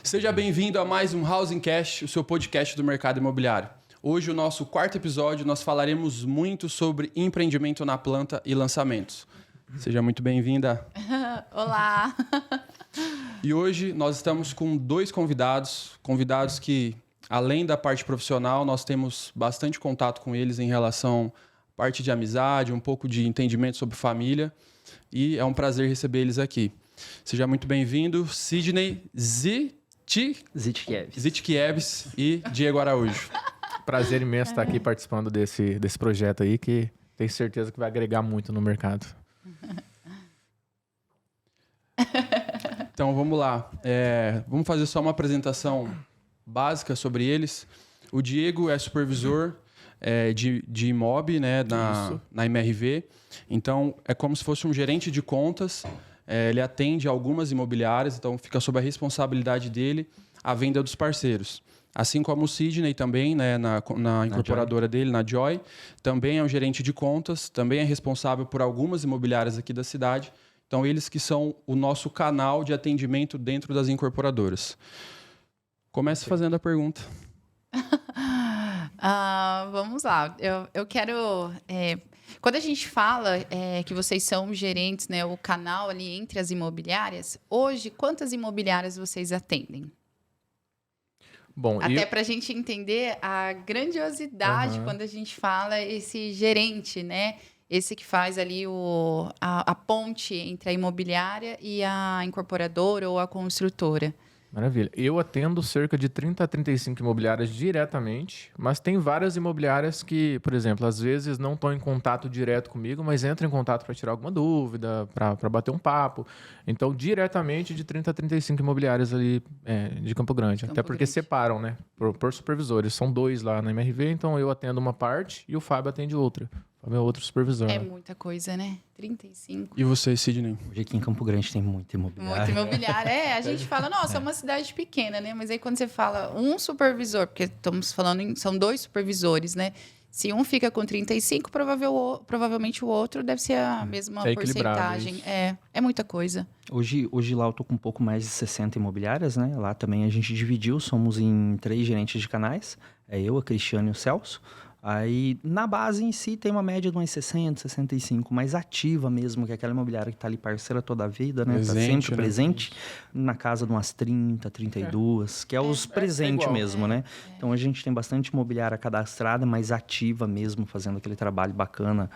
Seja bem-vindo a mais um Housing Cash, o seu podcast do mercado imobiliário. Hoje, o nosso quarto episódio, nós falaremos muito sobre empreendimento na planta e lançamentos. Seja muito bem-vinda. Olá! E hoje nós estamos com dois convidados que, além da parte profissional, nós temos bastante contato com eles em relação à parte de amizade, um pouco de entendimento sobre família, e é um prazer receber eles aqui. Seja muito bem-vindo, Sidney Zitkiewicz e Diego Araújo. Prazer imenso estar aqui participando desse projeto aí, que tenho certeza que vai agregar muito no mercado. Então, vamos lá. Vamos fazer só uma apresentação básica sobre eles. O Diego é supervisor de IMOB, né, na MRV. Então, é como se fosse um gerente de contas. Ele atende algumas imobiliárias, então fica sob a responsabilidade dele a venda dos parceiros. Assim como o Sidney também, né, na incorporadora dele, na Joy, também é um gerente de contas, também é responsável por algumas imobiliárias aqui da cidade. Então, eles que são o nosso canal de atendimento dentro das incorporadoras. Comece fazendo a pergunta. Vamos lá. Eu quero... Quando a gente fala que vocês são gerentes, né, o canal ali entre as imobiliárias, hoje, quantas imobiliárias vocês atendem? Bom, até para a gente entender a grandiosidade quando a gente fala esse gerente, né? Esse que faz ali a ponte entre a imobiliária e a incorporadora ou a construtora. Maravilha. Eu atendo cerca de 30 a 35 imobiliárias diretamente, mas tem várias imobiliárias que, por exemplo, às vezes não estão em contato direto comigo, mas entram em contato para tirar alguma dúvida, para bater um papo. Então, diretamente de 30 a 35 imobiliárias ali de Campo Grande. Até porque separam, né? Por supervisores. São dois lá na MRV, então eu atendo uma parte e o Fábio atende outra. O meu outro supervisor. É muita coisa, né? 35. E você, Sidney? Hoje aqui em Campo Grande tem muita imobiliária. Muita imobiliária. A gente fala, nossa, é uma cidade pequena, né? Mas aí quando você fala um supervisor, porque estamos falando, são dois supervisores, né? Se um fica com 35, provavelmente o outro deve ser a mesma porcentagem. É muita coisa. Hoje lá eu tô com um pouco mais de 60 imobiliárias, né? Lá também a gente dividiu, somos em 3 gerentes de canais. Eu, a Cristiane e o Celso. Aí, na base em si, tem uma média de umas 60, 65, mais ativa mesmo, que é aquela imobiliária que tá ali parceira toda a vida, né? Tá sempre presente, na casa de umas 30, 32, que é os presentes mesmo, né? Então, a gente tem bastante imobiliária cadastrada, mais ativa mesmo, fazendo aquele trabalho bacana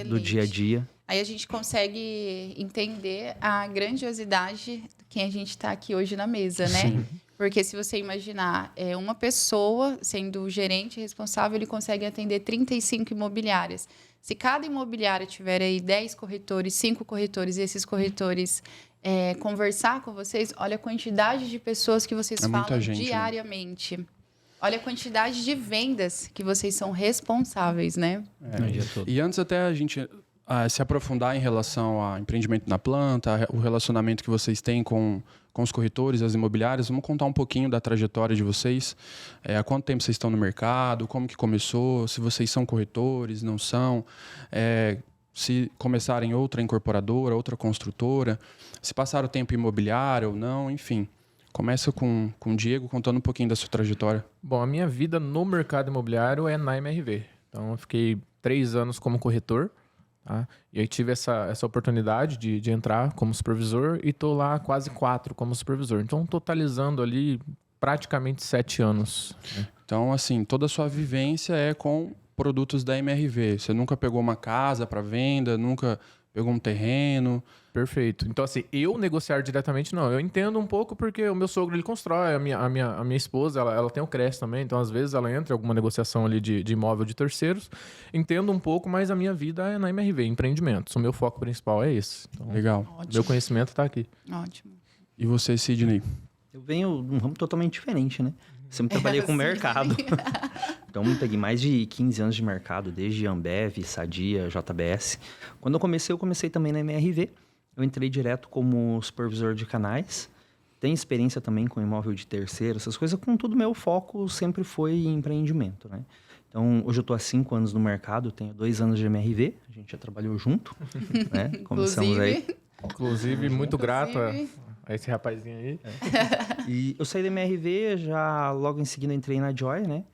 do dia a dia. Aí a gente consegue entender a grandiosidade de quem a gente está aqui hoje na mesa, né? Sim. Porque se você imaginar, uma pessoa sendo o gerente responsável, ele consegue atender 35 imobiliárias. Se cada imobiliária tiver aí 10 corretores, 5 corretores, e esses corretores conversar com vocês, olha a quantidade de pessoas que vocês falam diariamente. Né? Olha a quantidade de vendas que vocês são responsáveis, né? E antes até a gente se aprofundar em relação a empreendimento na planta, o relacionamento que vocês têm com os corretores, as imobiliárias, vamos contar um pouquinho da trajetória de vocês. Há quanto tempo vocês estão no mercado? Como que começou? Se vocês são corretores, não são? Se começarem outra incorporadora, outra construtora? Se passaram tempo imobiliário ou não? Enfim, começa com o Diego contando um pouquinho da sua trajetória. Bom, a minha vida no mercado imobiliário é na MRV. Então, eu fiquei 3 anos como corretor. Tá? E aí tive essa oportunidade de entrar como supervisor e estou lá quase 4 como supervisor. Então, totalizando ali praticamente 7 anos. Né? Então, assim, toda a sua vivência é com produtos da MRV. Você nunca pegou uma casa para venda, nunca pegou um terreno. Perfeito. Então, assim, eu negociar diretamente, não. Eu entendo um pouco porque o meu sogro, ele constrói, a minha esposa, ela tem o CRES também, então, às vezes, ela entra em alguma negociação ali de imóvel de terceiros. Entendo um pouco, mas a minha vida é na MRV, empreendimentos. O meu foco principal é esse. Então, legal. Ótimo. Meu conhecimento está aqui. Ótimo. E você, Sidney? Eu venho de um ramo totalmente diferente, né? Sempre trabalhei com mercado. Então, peguei mais de 15 anos de mercado, desde Ambev, Sadia, JBS. Quando eu comecei também na MRV. Eu entrei direto como supervisor de canais. Tenho experiência também com imóvel de terceiro, essas coisas. Contudo, meu foco sempre foi em empreendimento, né? Então, hoje eu estou há 5 anos no mercado, tenho 2 anos de MRV. A gente já trabalhou junto, né? Começamos aí. Inclusive, muito grato esse rapazinho aí. E eu saí da MRV, já logo em seguida entrei na Joy, né?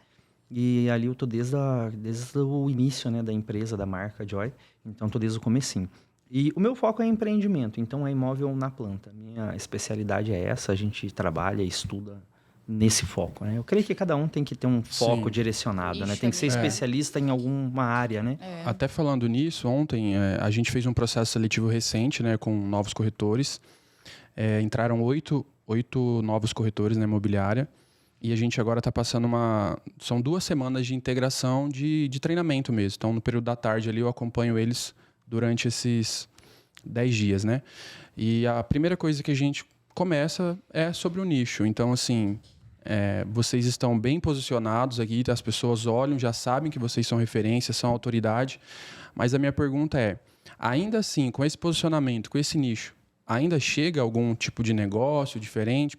E ali eu tô desde o início, né, da empresa, da marca Joy. Então, tô desde o comecinho. E o meu foco é empreendimento, então é imóvel na planta. Minha especialidade é essa, a gente trabalha e estuda nesse foco, né? Eu creio que cada um tem que ter um foco direcionado, né? Tem que ser especialista em alguma área, né? Até falando nisso, ontem a gente fez um processo seletivo recente, né, com novos corretores. Entraram 8 novos corretores na imobiliária. E a gente agora está passando são 2 semanas de integração de treinamento mesmo. Então, no período da tarde ali, eu acompanho eles durante esses 10 dias, né? E a primeira coisa que a gente começa é sobre o nicho. Então, assim, vocês estão bem posicionados aqui, as pessoas olham, já sabem que vocês são referência, são autoridade. Mas a minha pergunta é, ainda assim, com esse posicionamento, com esse nicho, ainda chega algum tipo de negócio diferente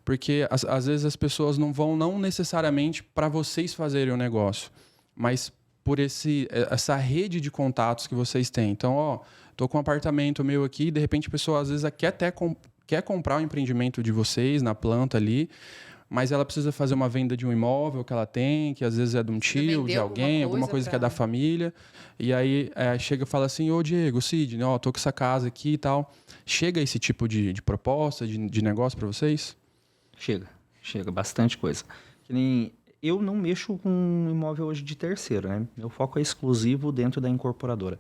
porque às vezes as pessoas não vão não necessariamente para vocês fazerem o negócio, mas por essa rede de contatos que vocês têm. Então, tô com um apartamento meu aqui, e de repente a pessoa às vezes quer comprar o empreendimento de vocês na planta ali, mas ela precisa fazer uma venda de um imóvel que ela tem, que às vezes é de um tio, de alguém, alguma coisa que é da família. E aí chega e fala assim, ô Diego, Sidney, tô com essa casa aqui e tal. Chega esse tipo de proposta, de negócio para vocês? Chega, bastante coisa. Que nem eu não mexo com imóvel hoje de terceiro, né? Meu foco é exclusivo dentro da incorporadora.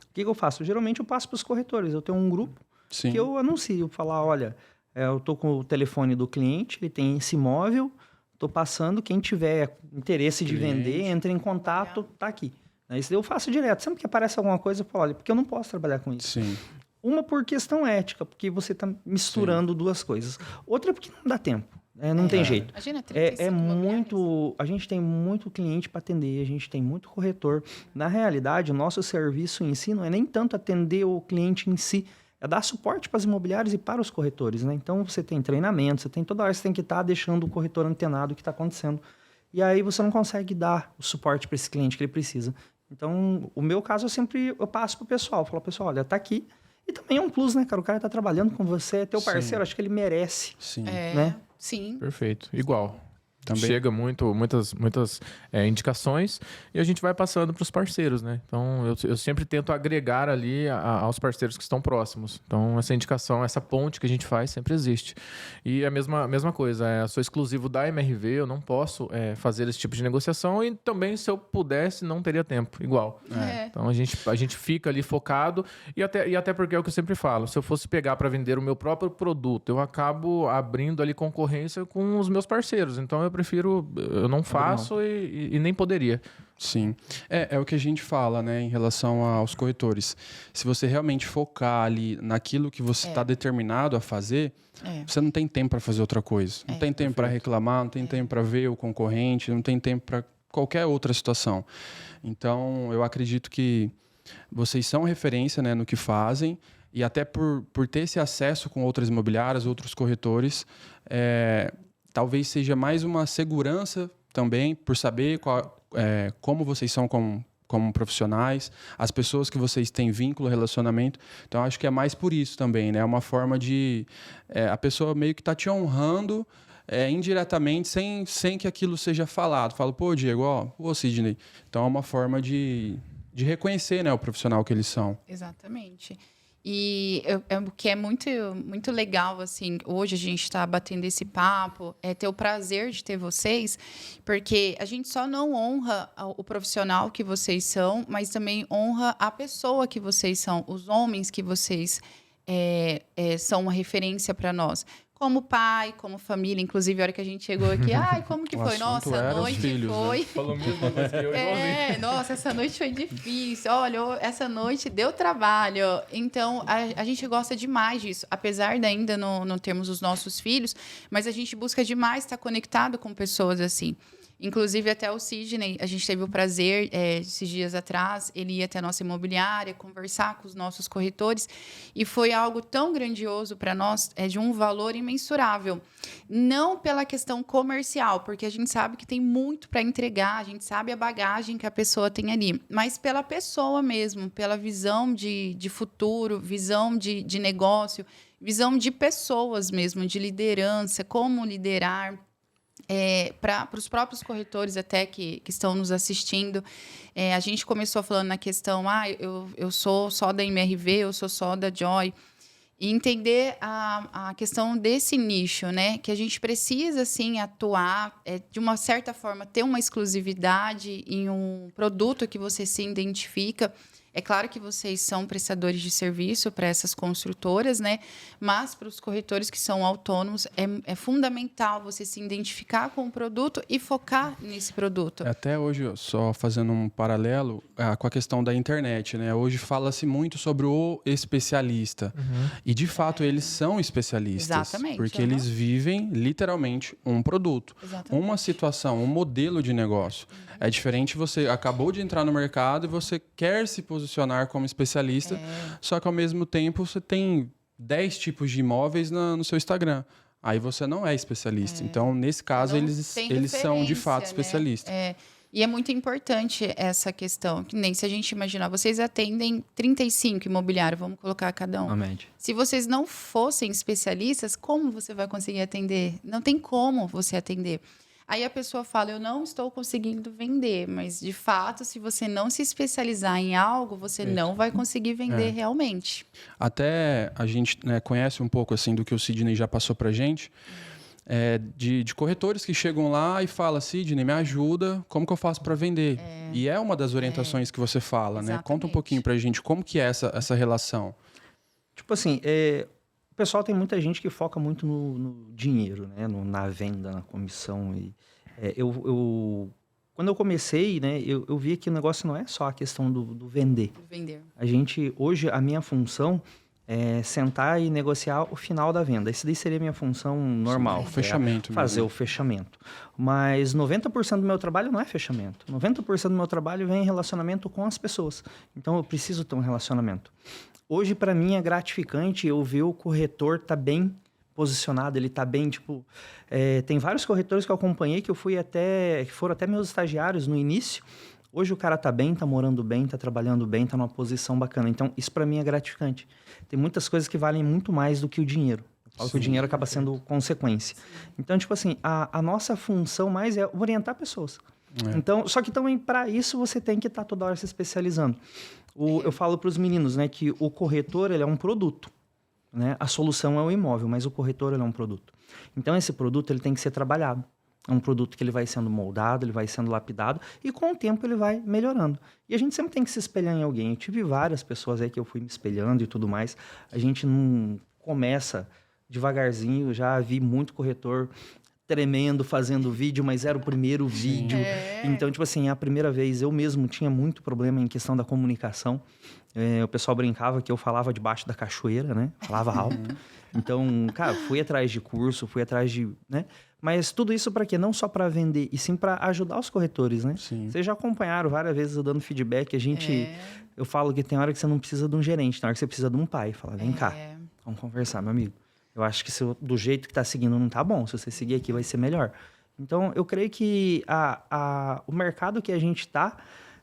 O que eu faço? Geralmente eu passo para os corretores. Eu tenho um grupo que eu anuncio, falar, olha, eu tô com o telefone do cliente, ele tem esse imóvel, tô passando, quem tiver interesse de vender, entre em contato, tá aqui. Isso eu faço direto. Sempre que aparece alguma coisa, eu falo, olha, porque eu não posso trabalhar com isso. Sim. Uma por questão ética, porque você está misturando duas coisas. Outra porque não dá tempo. Não tem jeito. Imagina, 35 a gente tem muito cliente para atender, a gente tem muito corretor. Na realidade, o nosso serviço em si não é nem tanto atender o cliente em si, é dar suporte para as imobiliárias e para os corretores, né? Então, você tem treinamento, você tem toda hora, você tem que estar deixando o corretor antenado o que está acontecendo. E aí você não consegue dar o suporte para esse cliente que ele precisa. Então, o meu caso, eu passo para o pessoal. Falo, pessoal, olha, tá aqui. E também é um plus, né, cara? O cara tá trabalhando com você, é teu parceiro, acho que ele merece. Sim. Né? Sim. Perfeito. Igual. Também. Chega muitas indicações e a gente vai passando para os parceiros, né? Então, eu sempre tento agregar ali aos parceiros que estão próximos. Então, essa indicação, essa ponte que a gente faz sempre existe. E a mesma coisa, eu sou exclusivo da MRV, eu não posso fazer esse tipo de negociação e também, se eu pudesse, não teria tempo, igual. Então, a gente fica ali focado e até porque é o que eu sempre falo, se eu fosse pegar para vender o meu próprio produto, eu acabo abrindo ali concorrência com os meus parceiros. Então, eu não faço e nem poderia. Sim. É o que a gente fala, né, em relação aos corretores. Se você realmente focar ali naquilo que você está determinado a fazer, você não tem tempo para fazer outra coisa. Não tem tempo para reclamar, não tem tempo para ver o concorrente, não tem tempo para qualquer outra situação. Então, eu acredito que vocês são referência, né, no que fazem e até por ter esse acesso com outras imobiliárias, outros corretores, talvez seja mais uma segurança também, por saber como vocês são como profissionais, as pessoas que vocês têm vínculo, relacionamento. Então, acho que é mais por isso também, né? É uma forma de... a pessoa meio que está te honrando indiretamente, sem que aquilo seja falado. Fala, pô, Diego, Sidney. Então, é uma forma de reconhecer, né, o profissional que eles são. Exatamente. E o que é muito, muito legal, assim, hoje a gente está batendo esse papo, é ter o prazer de ter vocês, porque a gente só não honra o profissional que vocês são, mas também honra a pessoa que vocês são, os homens que vocês são uma referência para nós. Como pai, como família. Inclusive, a hora que a gente chegou aqui, como que foi? Nossa, a noite filhos, foi... Né? Falou a mesma coisa que eu, nossa, essa noite foi difícil. Olha, essa noite deu trabalho. Então, a gente gosta demais disso. Apesar de ainda não termos os nossos filhos, mas a gente busca demais estar conectado com pessoas assim. Inclusive, até o Sidney, a gente teve o prazer, esses dias atrás, ele ia até a nossa imobiliária, conversar com os nossos corretores, e foi algo tão grandioso para nós, de um valor imensurável. Não pela questão comercial, porque a gente sabe que tem muito para entregar, a gente sabe a bagagem que a pessoa tem ali, mas pela pessoa mesmo, pela visão de futuro, visão de negócio, visão de pessoas mesmo, de liderança, como liderar. Para os próprios corretores até que estão nos assistindo, a gente começou falando na questão, eu sou só da MRV, eu sou só da Joy, e entender a questão desse nicho, né? Que a gente precisa, sim, atuar, de uma certa forma, ter uma exclusividade em um produto que você se identifica. É claro que vocês são prestadores de serviço para essas construtoras, né? Mas para os corretores que são autônomos, é fundamental você se identificar com o produto e focar nesse produto. Até hoje, só fazendo um paralelo com a questão da internet, né? Hoje fala-se muito sobre o especialista. E, de fato, eles são especialistas. Exatamente. Porque eles vivem, literalmente, um produto. Exatamente. Uma situação, um modelo de negócio. É diferente, você acabou de entrar no mercado e você quer se posicionar como especialista, só que ao mesmo tempo você tem 10 tipos de imóveis no seu Instagram. Aí você não é especialista. Então, nesse caso, eles são de fato especialistas. E é muito importante essa questão, que nem se a gente imaginar, vocês atendem 35 imobiliários, vamos colocar cada um. Na média. Se vocês não fossem especialistas, como você vai conseguir atender? Não tem como você atender. Aí a pessoa fala, eu não estou conseguindo vender, mas de fato, se você não se especializar em algo, você não vai conseguir vender realmente. Até a gente, né, conhece um pouco assim do que o Sidney já passou pra gente, de corretores que chegam lá e falam, Sidney, me ajuda, como que eu faço para vender? E é uma das orientações que você fala, né? Conta um pouquinho pra gente como que é essa relação. Tipo assim, o pessoal tem muita gente que foca muito no dinheiro, né? Na venda, na comissão. E, quando eu comecei, né? Eu vi que o negócio não é só a questão do vender. Vender. Hoje, a minha função é sentar e negociar o final da venda. Esse daí seria a minha função normal. Sim, o fechamento. Fazer o fechamento. Mas 90% do meu trabalho não é fechamento. 90% do meu trabalho vem em relacionamento com as pessoas. Então, eu preciso ter um relacionamento. Hoje, para mim, é gratificante eu ver o corretor tá bem posicionado, ele tá bem, tipo... tem vários corretores que eu acompanhei que foram até meus estagiários no início. Hoje o cara tá bem, tá morando bem, tá trabalhando bem, tá numa posição bacana. Então, isso para mim é gratificante. Tem muitas coisas que valem muito mais do que o dinheiro. Eu falo que o dinheiro acaba sendo consequência. Então, tipo assim, a nossa função mais é orientar pessoas. Então, só que também para isso você tem que estar toda hora se especializando. Eu falo para os meninos, né, que o corretor ele é um produto, né? A solução é o imóvel, mas o corretor ele é um produto. Então esse produto ele tem que ser trabalhado. É um produto que ele vai sendo moldado, ele vai sendo lapidado e com o tempo ele vai melhorando. E a gente sempre tem que se espelhar em alguém. Eu tive várias pessoas aí que eu fui me espelhando e tudo mais. A gente não começa devagarzinho. Já vi muito corretor tremendo, fazendo vídeo, mas era o primeiro vídeo. Então, tipo assim, a primeira vez eu mesmo tinha muito problema em questão da comunicação. O pessoal brincava que eu falava debaixo da cachoeira, né? Falava alto. Então, cara, fui atrás de curso, fui atrás de... né? Mas tudo isso para quê? Não só para vender, e sim para ajudar os corretores, né? Sim. Vocês já acompanharam várias vezes eu dando feedback. Eu falo que tem hora que você não precisa de um gerente, tem hora que você precisa de um pai. Fala, vem cá, vamos conversar, meu amigo. Eu acho que do jeito que tá seguindo não tá bom. Se você seguir aqui, vai ser melhor. Então, eu creio que o mercado que a gente tá,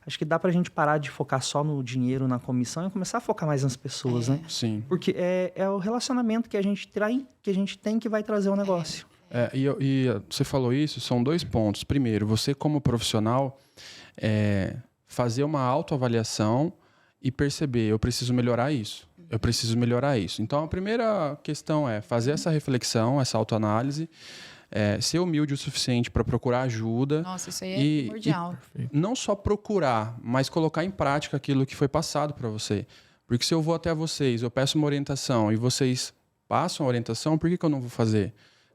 acho que dá pra gente parar de focar só no dinheiro, na comissão e começar a focar mais nas pessoas, né? Sim. Porque é o relacionamento que a gente tem que vai trazer o negócio. E você falou isso, são 2 pontos. Primeiro, você como profissional, fazer uma autoavaliação e perceber, eu preciso melhorar isso. Eu preciso melhorar isso. Então, a primeira questão é fazer essa reflexão, essa autoanálise, ser humilde o suficiente para procurar ajuda. Nossa, isso aí é primordial. E não só procurar, mas colocar em prática aquilo que foi passado para você. Porque se eu vou até vocês, eu peço uma orientação e vocês passam a orientação, por que eu não vou fazer?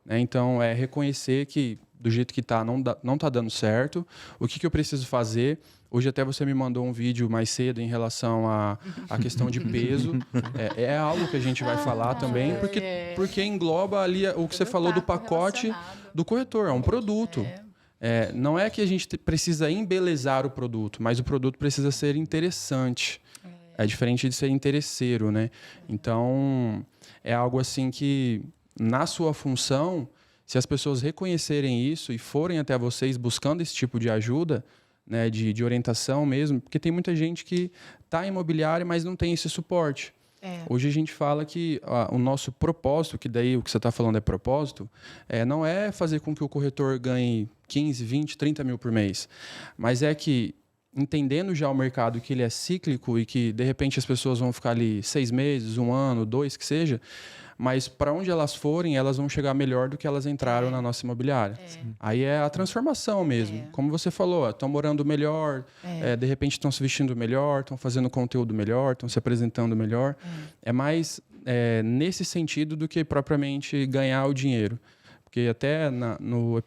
Então, reconhecer que do jeito que está não está dando certo. O que eu preciso fazer? Hoje até você me mandou um vídeo mais cedo em relação à questão de peso. É algo que a gente vai falar também, porque engloba ali o que você falou do pacote do corretor. É um produto. Não é que a gente precisa embelezar o produto, mas o produto precisa ser interessante. É diferente de ser interesseiro, né? Então, é algo assim que, na sua função, se as pessoas reconhecerem isso e forem até vocês buscando esse tipo de ajuda, né, de orientação mesmo, porque tem muita gente que está imobiliária, mas não tem esse suporte. Hoje a gente fala que o nosso propósito, que daí o que você está falando é propósito, não é fazer com que o corretor ganhe 15, 20, 30 mil por mês, mas é que, entendendo já o mercado que ele é cíclico e que, de repente, as pessoas vão ficar ali 6 meses, 1 ano, 2, que seja, mas para onde elas forem, elas vão chegar melhor do que elas entraram na nossa imobiliária. Aí é a transformação mesmo. Como você falou, estão morando melhor, de repente estão se vestindo melhor, estão fazendo conteúdo melhor, estão se apresentando melhor. É mais nesse sentido do que propriamente ganhar o dinheiro. Porque até no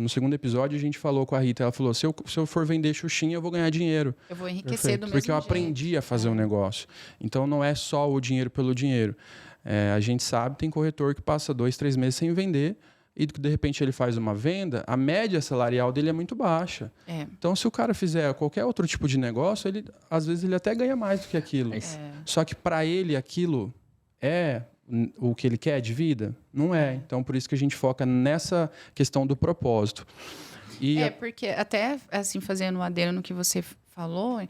segundo episódio, a gente falou com a Rita, ela falou, se eu for vender Xuxinha, eu vou ganhar dinheiro. Eu vou enriquecer do mesmo jeito. Porque eu aprendi a fazer um negócio. Então, não é só o dinheiro pelo dinheiro. A gente sabe, tem corretor que passa 2, 3 meses sem vender e, de repente, ele faz uma venda, a média salarial dele é muito baixa. Então, se o cara fizer qualquer outro tipo de negócio, às vezes ele até ganha mais do que aquilo. Só que, para ele, aquilo é o que ele quer de vida? Não é. Então, por isso que a gente foca nessa questão do propósito. Porque até, assim, fazendo um adendo no que você falou,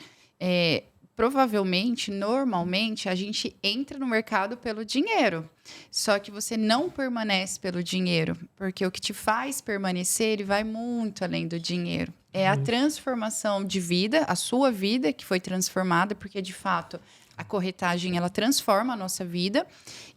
provavelmente, normalmente, a gente entra no mercado pelo dinheiro. Só que você não permanece pelo dinheiro, porque o que te faz permanecer, ele vai muito além do dinheiro. É a transformação de vida, a sua vida que foi transformada, porque, de fato, a corretagem, ela transforma a nossa vida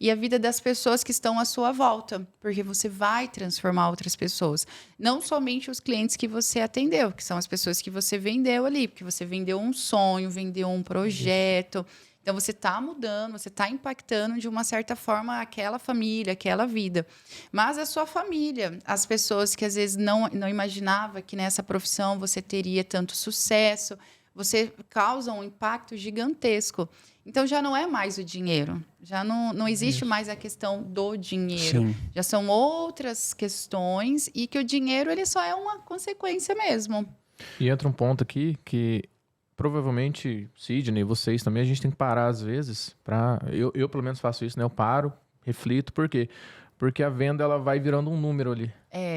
e a vida das pessoas que estão à sua volta, porque você vai transformar outras pessoas. Não somente os clientes que você atendeu, que são as pessoas que você vendeu ali, porque você vendeu um sonho, vendeu um projeto. Então, você está mudando, você está impactando de uma certa forma aquela família, aquela vida. Mas a sua família, as pessoas que às vezes não imaginava que nessa profissão você teria tanto sucesso, você causa um impacto gigantesco. Então, já não é mais o dinheiro. Já não existe mais a questão do dinheiro. Sim. Já são outras questões e que o dinheiro ele só é uma consequência mesmo. E entra um ponto aqui que provavelmente, Sidney, vocês também, a gente tem que parar às vezes para... Eu pelo menos faço isso, né? Eu paro, reflito. Por quê? Porque a venda ela vai virando um número ali.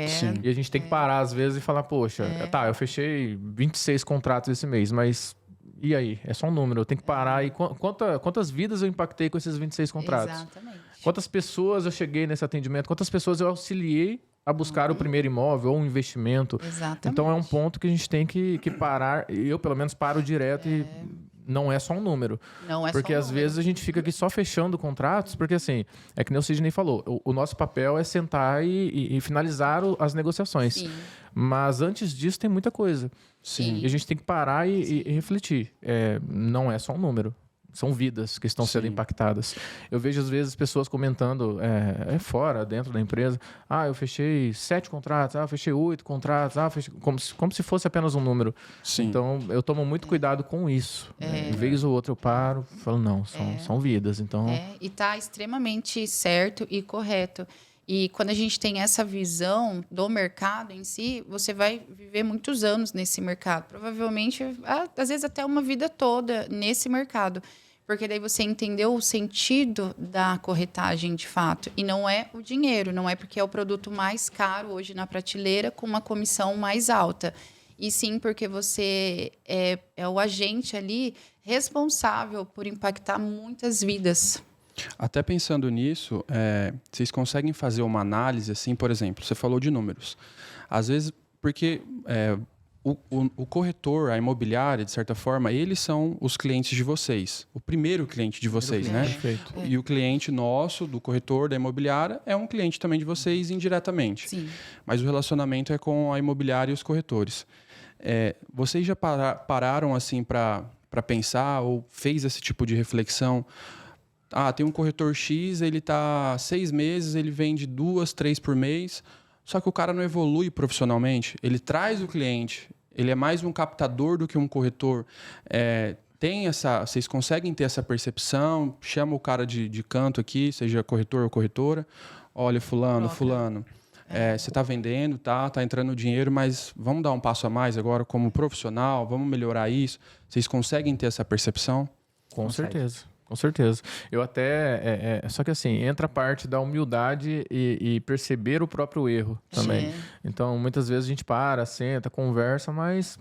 Sim. E a gente tem que parar às vezes e falar, poxa, tá, eu fechei 26 contratos esse mês, mas e aí? É só um número. Eu tenho que parar e quantas vidas eu impactei com esses 26 contratos? Exatamente. Quantas pessoas eu cheguei nesse atendimento? Quantas pessoas eu auxiliei a buscar o primeiro imóvel ou um investimento? Exatamente. Então é um ponto que a gente tem que parar. Eu, pelo menos, paro direto e não é só um número. Não é porque só um às número. vezes a gente fica aqui só fechando contratos, porque assim, é que nem o Sidney falou, o nosso papel é sentar e finalizar as negociações. Sim. Mas antes disso tem muita coisa. Sim. E a gente tem que parar e refletir. Não é só um número. São vidas que estão sendo impactadas. Eu vejo, às vezes, pessoas comentando fora, dentro da empresa. Eu fechei 7 contratos. Eu fechei 8 contratos. Como se fosse apenas um número. Sim. Então, eu tomo muito cuidado com isso. Vez ou outra eu paro e falo, não, são vidas. Então... E está extremamente certo e correto. E quando a gente tem essa visão do mercado em si, você vai viver muitos anos nesse mercado. Provavelmente, às vezes, até uma vida toda nesse mercado. Porque daí você entendeu o sentido da corretagem de fato. E não é o dinheiro, não é porque é o produto mais caro hoje na prateleira com uma comissão mais alta. E sim porque você é o agente ali responsável por impactar muitas vidas. Até pensando nisso, vocês conseguem fazer uma análise, assim, por exemplo, você falou de números. Às vezes, porque o corretor, a imobiliária, de certa forma, eles são os clientes de vocês. O primeiro cliente de vocês, né? Perfeito. E o cliente nosso, do corretor, da imobiliária, é um cliente também de vocês indiretamente. Sim. Mas o relacionamento é com a imobiliária e os corretores. Vocês já pararam, assim, para pensar ou fez esse tipo de reflexão? Tem um corretor X, ele está 6 meses, ele vende 2, 3 por mês, só que o cara não evolui profissionalmente. Ele traz o cliente, ele é mais um captador do que um corretor. Vocês conseguem ter essa percepção? Chama o cara de canto aqui, seja corretor ou corretora. Olha, fulano, você está vendendo, tá entrando dinheiro, mas vamos dar um passo a mais agora como profissional, vamos melhorar isso. Vocês conseguem ter essa percepção? Com certeza. Com certeza. Eu até... só que assim, entra a parte da humildade e perceber o próprio erro também. Sim. Então, muitas vezes a gente para, senta, conversa, mas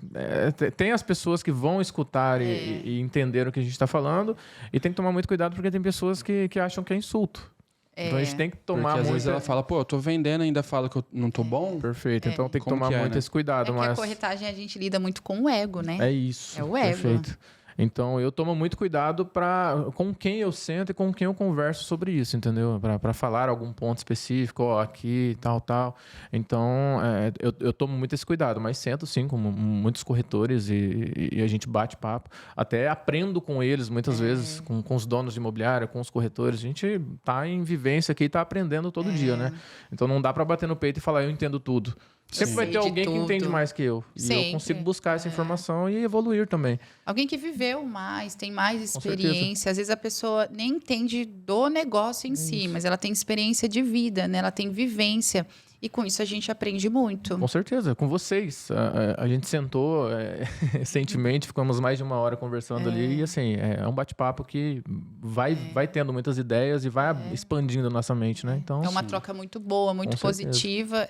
tem as pessoas que vão escutar e entender o que a gente está falando, e tem que tomar muito cuidado porque tem pessoas que acham que é insulto. Então, a gente tem que tomar Porque às muito... vezes ela fala, pô, eu tô vendendo, ainda fala que eu não tô bom. Perfeito. Então, tem que Como tomar que é, muito né? esse cuidado. Que mas... a corretagem a gente lida muito com o ego, né? É isso. É o ego. Perfeito. Então, eu tomo muito cuidado com quem eu sento e com quem eu converso sobre isso, entendeu? Para falar algum ponto específico, ó, aqui, tal. Então, eu tomo muito esse cuidado, mas sento sim com muitos corretores e a gente bate papo. Até aprendo com eles, muitas vezes, com os donos de imobiliária, com os corretores. A gente tá em vivência aqui e tá aprendendo todo dia, né? Então, não dá para bater no peito e falar, eu entendo tudo. Sempre vai ter alguém que entende mais que eu. E eu consigo buscar essa informação e evoluir também. Alguém que viveu mais, tem mais experiência. Às vezes a pessoa nem entende do negócio em si, mas ela tem experiência de vida, né? Ela tem vivência. E com isso a gente aprende muito. Com certeza, com vocês. A gente sentou recentemente, ficamos mais de 1 hora conversando ali. E assim, é um bate-papo que vai tendo muitas ideias e vai expandindo a nossa mente, né? Então, É uma troca muito boa, muito positiva.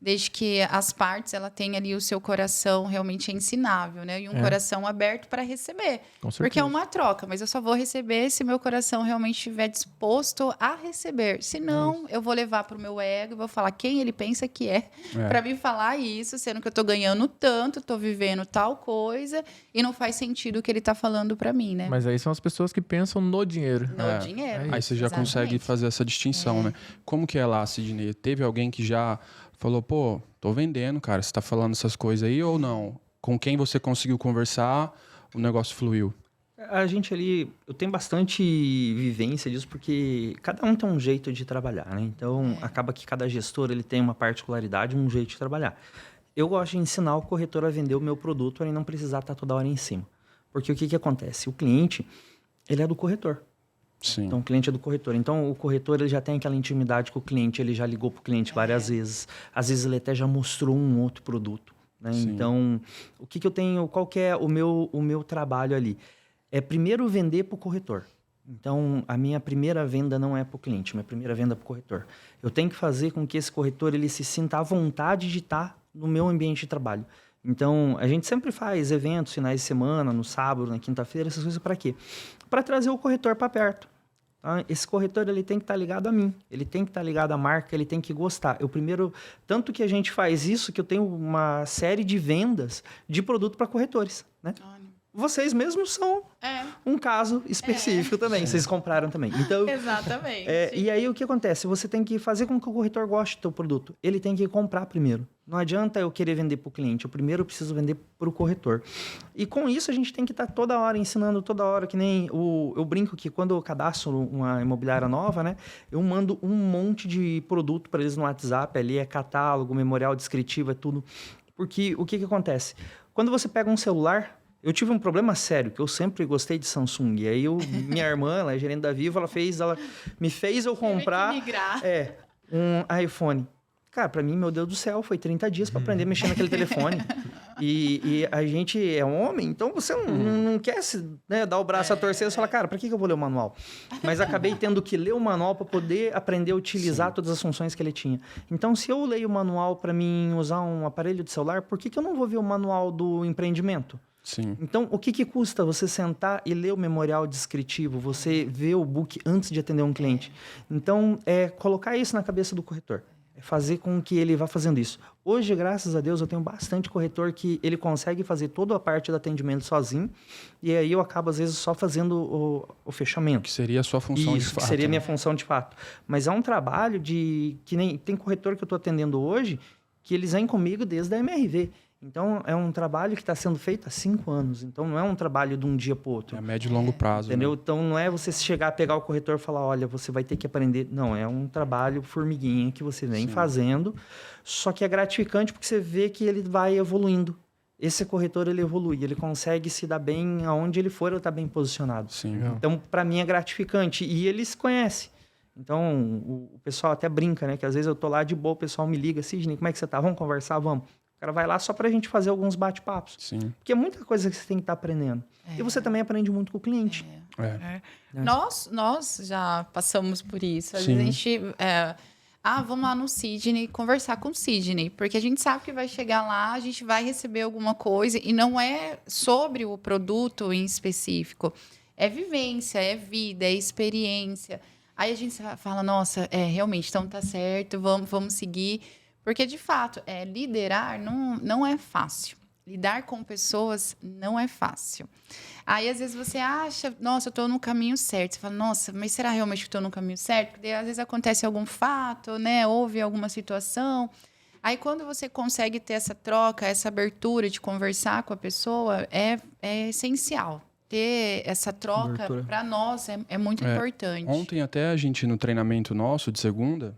Desde que as partes ela tem ali o seu coração realmente ensinável, né? E um coração aberto para receber. Com certeza. Porque é uma troca, mas eu só vou receber se meu coração realmente estiver disposto a receber. Senão, eu vou levar para o meu ego e vou falar quem ele pensa que é. Para me falar isso, sendo que eu tô ganhando tanto, tô vivendo tal coisa e não faz sentido o que ele tá falando para mim, né? Mas aí são as pessoas que pensam no dinheiro. No dinheiro. Aí você já consegue fazer essa distinção, né? Como que é lá, Sidney? Teve alguém que já falou, pô, tô vendendo, cara, você tá falando essas coisas aí ou não? Com quem você conseguiu conversar, o negócio fluiu? A gente ali, eu tenho bastante vivência disso, porque cada um tem um jeito de trabalhar, né? Então, acaba que cada gestor ele tem uma particularidade, um jeito de trabalhar. Eu gosto de ensinar o corretor a vender o meu produto para ele não precisar estar toda hora em cima. Porque o que acontece? O cliente, ele é do corretor. Sim. Então, o cliente é do corretor. Então, o corretor ele já tem aquela intimidade com o cliente, ele já ligou para o cliente várias vezes. Às vezes, ele até já mostrou um outro produto. Né? Então, o que eu tenho, qual que é o meu trabalho ali? É primeiro vender para o corretor. Então, a minha primeira venda não é para o cliente, minha primeira venda é para o corretor. Eu tenho que fazer com que esse corretor ele se sinta à vontade de estar no meu ambiente de trabalho. Então, a gente sempre faz eventos, finais de semana, no sábado, na quinta-feira, essas coisas para quê? Para trazer o corretor para perto. Tá? Esse corretor ele tem que estar ligado a mim, ele tem que estar ligado à marca, ele tem que gostar. Eu primeiro, tanto que a gente faz isso, que eu tenho uma série de vendas de produto para corretores. Né? Vocês mesmos são um caso específico também. Vocês compraram também. Então, exatamente. E aí, o que acontece? Você tem que fazer com que o corretor goste do teu produto. Ele tem que comprar primeiro. Não adianta eu querer vender para o cliente. Eu primeiro preciso vender para o corretor. E com isso, a gente tem que estar toda hora ensinando, toda hora. Que nem eu brinco que quando eu cadastro uma imobiliária nova, né? Eu mando um monte de produto para eles no WhatsApp. Ali é catálogo, memorial descritivo, é tudo. Porque o que acontece? Quando você pega um celular... Eu tive um problema sério, que eu sempre gostei de Samsung. E aí, minha irmã, ela é gerente da Vivo, ela me fez eu comprar um iPhone. Cara, pra mim, meu Deus do céu, foi 30 dias para aprender a mexer naquele telefone. E a gente é homem, então você não quer dar o braço a torcer e falar, cara, pra que eu vou ler o manual? Mas acabei tendo que ler o manual para poder aprender a utilizar todas as funções que ele tinha. Então, se eu leio o manual para mim usar um aparelho de celular, por que eu não vou ver o manual do empreendimento? Sim. Então, o que custa você sentar e ler o memorial descritivo, você ver o book antes de atender um cliente? Então, é colocar isso na cabeça do corretor. É fazer com que ele vá fazendo isso. Hoje, graças a Deus, eu tenho bastante corretor que ele consegue fazer toda a parte do atendimento sozinho. E aí eu acabo, às vezes, só fazendo o fechamento. Que seria a sua função de fato. Que seria a minha função de fato. Mas é um trabalho que nem tem corretor que eu estou atendendo hoje que eles vêm comigo desde a MRV. Então, é um trabalho que está sendo feito há 5 anos. Então, não é um trabalho de um dia para o outro. É médio e longo prazo. Entendeu? Né? Então, não é você chegar, pegar o corretor e falar, olha, você vai ter que aprender. Não, é um trabalho formiguinha que você vem fazendo. Só que é gratificante porque você vê que ele vai evoluindo. Esse corretor, ele evolui. Ele consegue se dar bem aonde ele for, ele está bem posicionado. Sim. Então, para mim, é gratificante. E ele se conhece. Então, o pessoal até brinca, né? Que às vezes eu tô lá de boa, o pessoal me liga, Sidney, como é que você tá? Vamos conversar? Vamos. O cara vai lá só pra gente fazer alguns bate-papos. Sim. Porque é muita coisa que você tem que estar aprendendo. E você também aprende muito com o cliente. Nós já passamos por isso. Às Sim. vezes a gente... vamos lá no Sidney conversar com o Sidney. Porque a gente sabe que vai chegar lá, a gente vai receber alguma coisa. E não é sobre o produto em específico. É vivência, é vida, é experiência. Aí a gente fala, nossa, realmente, então tá certo, vamos seguir. Porque, de fato, liderar não é fácil. Lidar com pessoas não é fácil. Aí, às vezes, você acha, nossa, eu estou no caminho certo. Você fala, nossa, mas será realmente que estou no caminho certo? Porque, às vezes, acontece algum fato, né? Houve alguma situação. Aí, quando você consegue ter essa troca, essa abertura de conversar com a pessoa, é essencial. Ter essa troca, para nós, é muito importante. Ontem, até a gente, no treinamento nosso de segunda...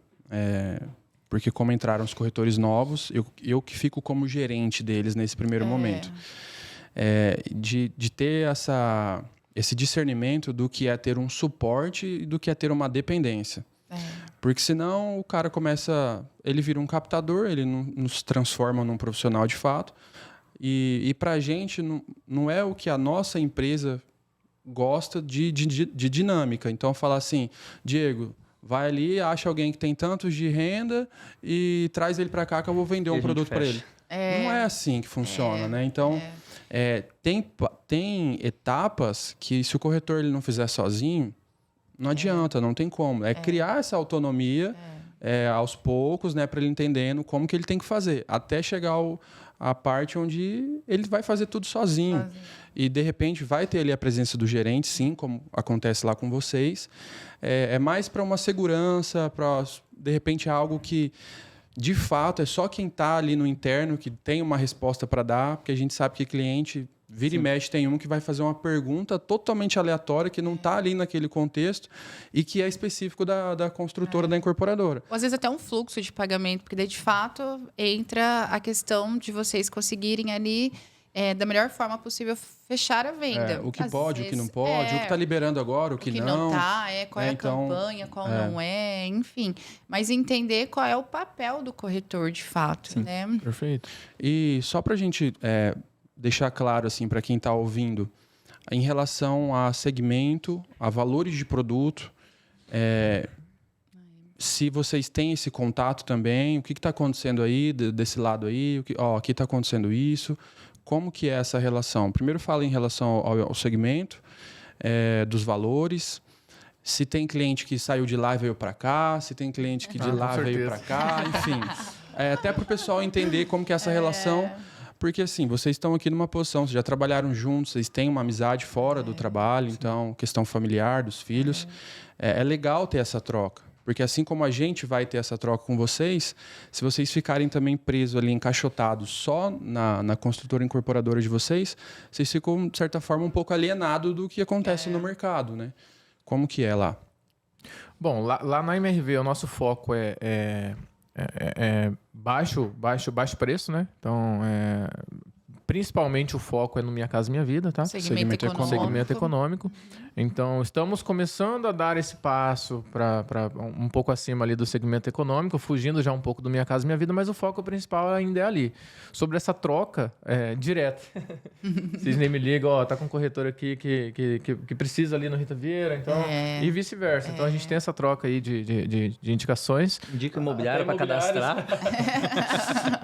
Porque como entraram os corretores novos, eu que fico como gerente deles nesse primeiro momento. De ter esse discernimento do que é ter um suporte e do que é ter uma dependência. Porque senão o cara ele vira um captador, ele não se transforma num profissional de fato. E para a gente não é o que a nossa empresa gosta de dinâmica. Então falar assim, Diego... Vai ali, acha alguém que tem tantos de renda e traz ele para cá que eu vou vender um produto para ele. Não é assim que funciona, né? Então, tem etapas que se o corretor ele não fizer sozinho, não adianta, não tem como. Criar essa autonomia aos poucos, né? Para ele entendendo como que ele tem que fazer. Até chegar a parte onde ele vai fazer tudo sozinho. E, de repente, vai ter ali a presença do gerente, sim, como acontece lá com vocês. É mais para uma segurança, para, de repente, algo que, de fato, é só quem está ali no interno que tem uma resposta para dar, porque a gente sabe que cliente vira e mexe, tem um que vai fazer uma pergunta totalmente aleatória, que não está ali naquele contexto e que é específico da construtora, da incorporadora. Ou, às vezes até um fluxo de pagamento, porque daí, de fato, entra a questão de vocês conseguirem ali... da melhor forma possível, fechar a venda. O que pode, o que não pode, o que está liberando agora, o que não está, qual é a campanha, qual não é, enfim. Mas entender qual é o papel do corretor, de fato. Sim. Né? Perfeito. E só para a gente deixar claro, assim, para quem está ouvindo, em relação a segmento, a valores de produto, se vocês têm esse contato também, o que está acontecendo aí, desse lado aí, aqui está acontecendo isso... Como que é essa relação? Primeiro fala em relação ao segmento, dos valores, se tem cliente que saiu de lá e veio para cá, se tem cliente que de lá veio para cá, enfim. Até para o pessoal entender como que é essa relação, porque assim, vocês estão aqui numa posição, vocês já trabalharam juntos, vocês têm uma amizade fora do trabalho, então, questão familiar, dos filhos. É legal ter essa troca. Porque assim como a gente vai ter essa troca com vocês, se vocês ficarem também presos ali, encaixotados só na construtora incorporadora de vocês ficam, de certa forma, um pouco alienados do que acontece no mercado, né? Como que é lá? Bom, lá na MRV o nosso foco é baixo preço, né? Então, principalmente o foco é no Minha Casa Minha Vida, tá? Segmento econômico. Então, estamos começando a dar esse passo para um pouco acima ali do segmento econômico, fugindo já um pouco do Minha Casa Minha Vida, mas o foco principal ainda é ali. Sobre essa troca, direto. Sidney me liga, tá com um corretor aqui que precisa ali no Rita Vieira, então, e vice-versa. Então, a gente tem essa troca aí de indicações. Indica imobiliária para cadastrar.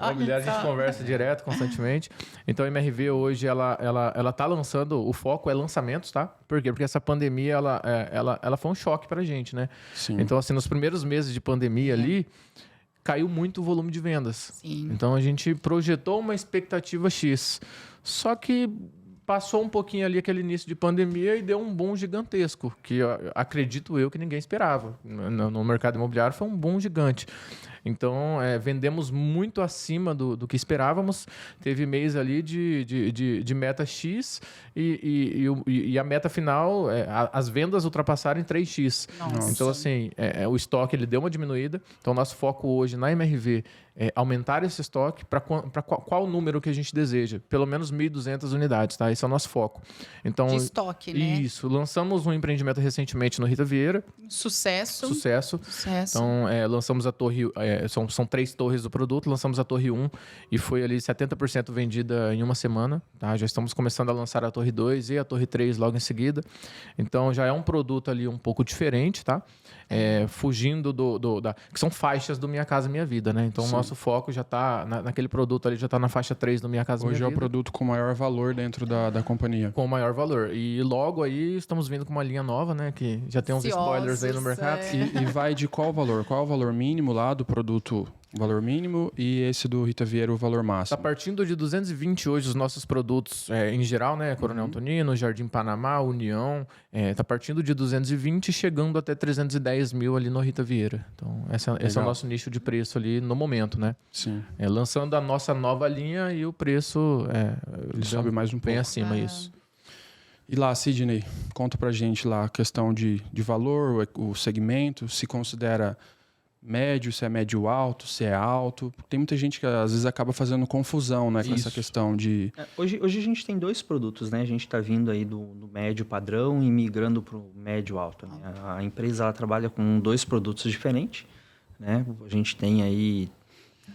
Imobiliária a gente conversa direto, constantemente. Então, a MRV hoje, ela tá lançando, o foco é lançamentos, tá? Por quê? Porque essa pandemia, ela foi um choque pra gente, né? Sim. Então, assim, nos primeiros meses de pandemia ali, caiu muito o volume de vendas. Sim. Então, a gente projetou uma expectativa X. Só que passou um pouquinho ali aquele início de pandemia e deu um boom gigantesco, que acredito eu que ninguém esperava. No mercado imobiliário foi um boom gigante. Então, vendemos muito acima do que esperávamos. Teve mês ali de meta X e a meta final, as vendas ultrapassaram em 3X. Nossa. Então, assim, o estoque ele deu uma diminuída. Então, nosso foco hoje na MRV é aumentar esse estoque para qual número que a gente deseja. Pelo menos 1.200 unidades, tá? Esse é o nosso foco. Então, de estoque, né? Isso. Lançamos um empreendimento recentemente no Rita Vieira. Sucesso. Então, lançamos a torre São 3 torres do produto, lançamos a torre 1 e foi ali 70% vendida em uma semana. Tá? Já estamos começando a lançar a torre 2 e a torre 3 logo em seguida. Então já é um produto ali um pouco diferente, tá? Fugindo que são faixas do Minha Casa Minha Vida, né? Então o nosso foco já está naquele produto ali, já está na faixa 3 do Minha Casa Minha Vida. Hoje é o produto com maior valor dentro da companhia. Com maior valor. E logo aí estamos vindo com uma linha nova, né? Que já tem uns spoilers aí no mercado. E vai de qual valor? Qual é o valor mínimo lá do produto? O valor mínimo e esse do Rita Vieira o valor máximo? Está partindo de 220 hoje os nossos produtos em geral, né? Coronel Antonino, Jardim Panamá, União. Está partindo de 220 e chegando até 310 mil ali no Rita Vieira. Então, esse é o nosso nicho de preço ali no momento, né? Sim. Lançando a nossa nova linha e o preço ele sobe mais um pouco. Bem acima, isso. E lá, Sidney, conta pra gente lá a questão de valor, o segmento, se considera médio, se é médio alto, se é alto. Tem muita gente que às vezes acaba fazendo confusão, né, com essa questão de... Hoje a gente tem 2 produtos, né? A gente está vindo aí do médio padrão e migrando para o médio alto, né? A empresa ela trabalha com 2 produtos diferentes, né? A gente tem aí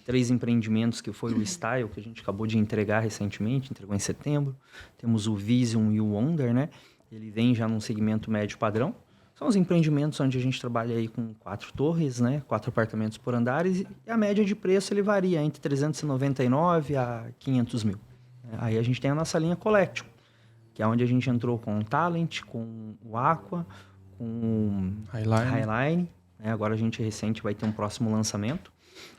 3 empreendimentos, que foi o Style, que a gente acabou de entregar recentemente, entregou em setembro. Temos o Vision e o Wonder, né? Ele vem já num segmento médio padrão. São os empreendimentos onde a gente trabalha aí com 4 torres, né? 4 apartamentos por andares, e a média de preço ele varia entre 399 a 500 mil. Aí a gente tem a nossa linha Collection, que é onde a gente entrou com o Talent, com o Aqua, com o Highline. Né? Agora a gente recente vai ter um próximo lançamento.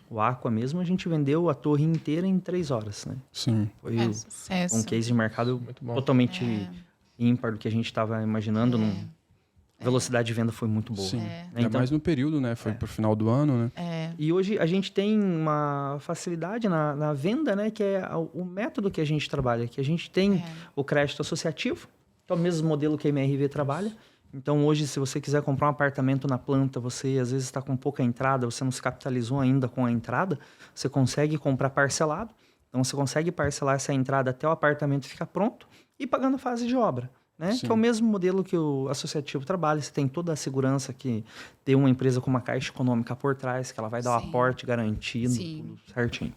O Aqua mesmo, a gente vendeu a torre inteira em 3 horas, né? Sim. Foi um case de mercado muito bom, totalmente ímpar do que a gente estava imaginando. A velocidade de venda foi muito boa. Sim. Né? Então, mais no período, né? Foi pro final do ano, né? E hoje a gente tem uma facilidade na venda, né? Que é o método que a gente trabalha. Que a gente tem o crédito associativo, que é o mesmo modelo que a MRV trabalha. Então, hoje, se você quiser comprar um apartamento na planta, você às vezes está com pouca entrada, você não se capitalizou ainda com a entrada, você consegue comprar parcelado. Então, você consegue parcelar essa entrada até o apartamento ficar pronto e pagando a fase de obra. Né? Que é o mesmo modelo que o associativo trabalha. Você tem toda a segurança que tem uma empresa com uma caixa econômica por trás, que ela vai dar o aporte garantido, tudo certinho.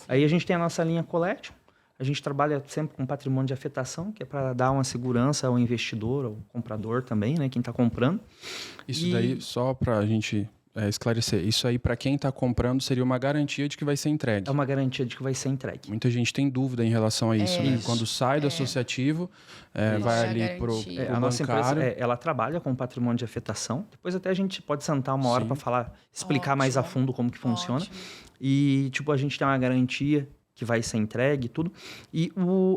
Aí a gente tem a nossa linha Collection. A gente trabalha sempre com patrimônio de afetação, que é para dar uma segurança ao investidor, ao comprador também, né? Quem está comprando. Isso daí, só para a gente esclarecer, isso aí para quem está comprando seria uma garantia de que vai ser entregue. É uma garantia de que vai ser entregue. Muita gente tem dúvida em relação a isso, né? Quando sai do associativo, vai ali pro a nossa bancário. empresa, ela trabalha com patrimônio de afetação. Depois até a gente pode sentar uma hora para explicar mais a fundo como que funciona. E tipo, a gente tem uma garantia que vai ser entregue e tudo. E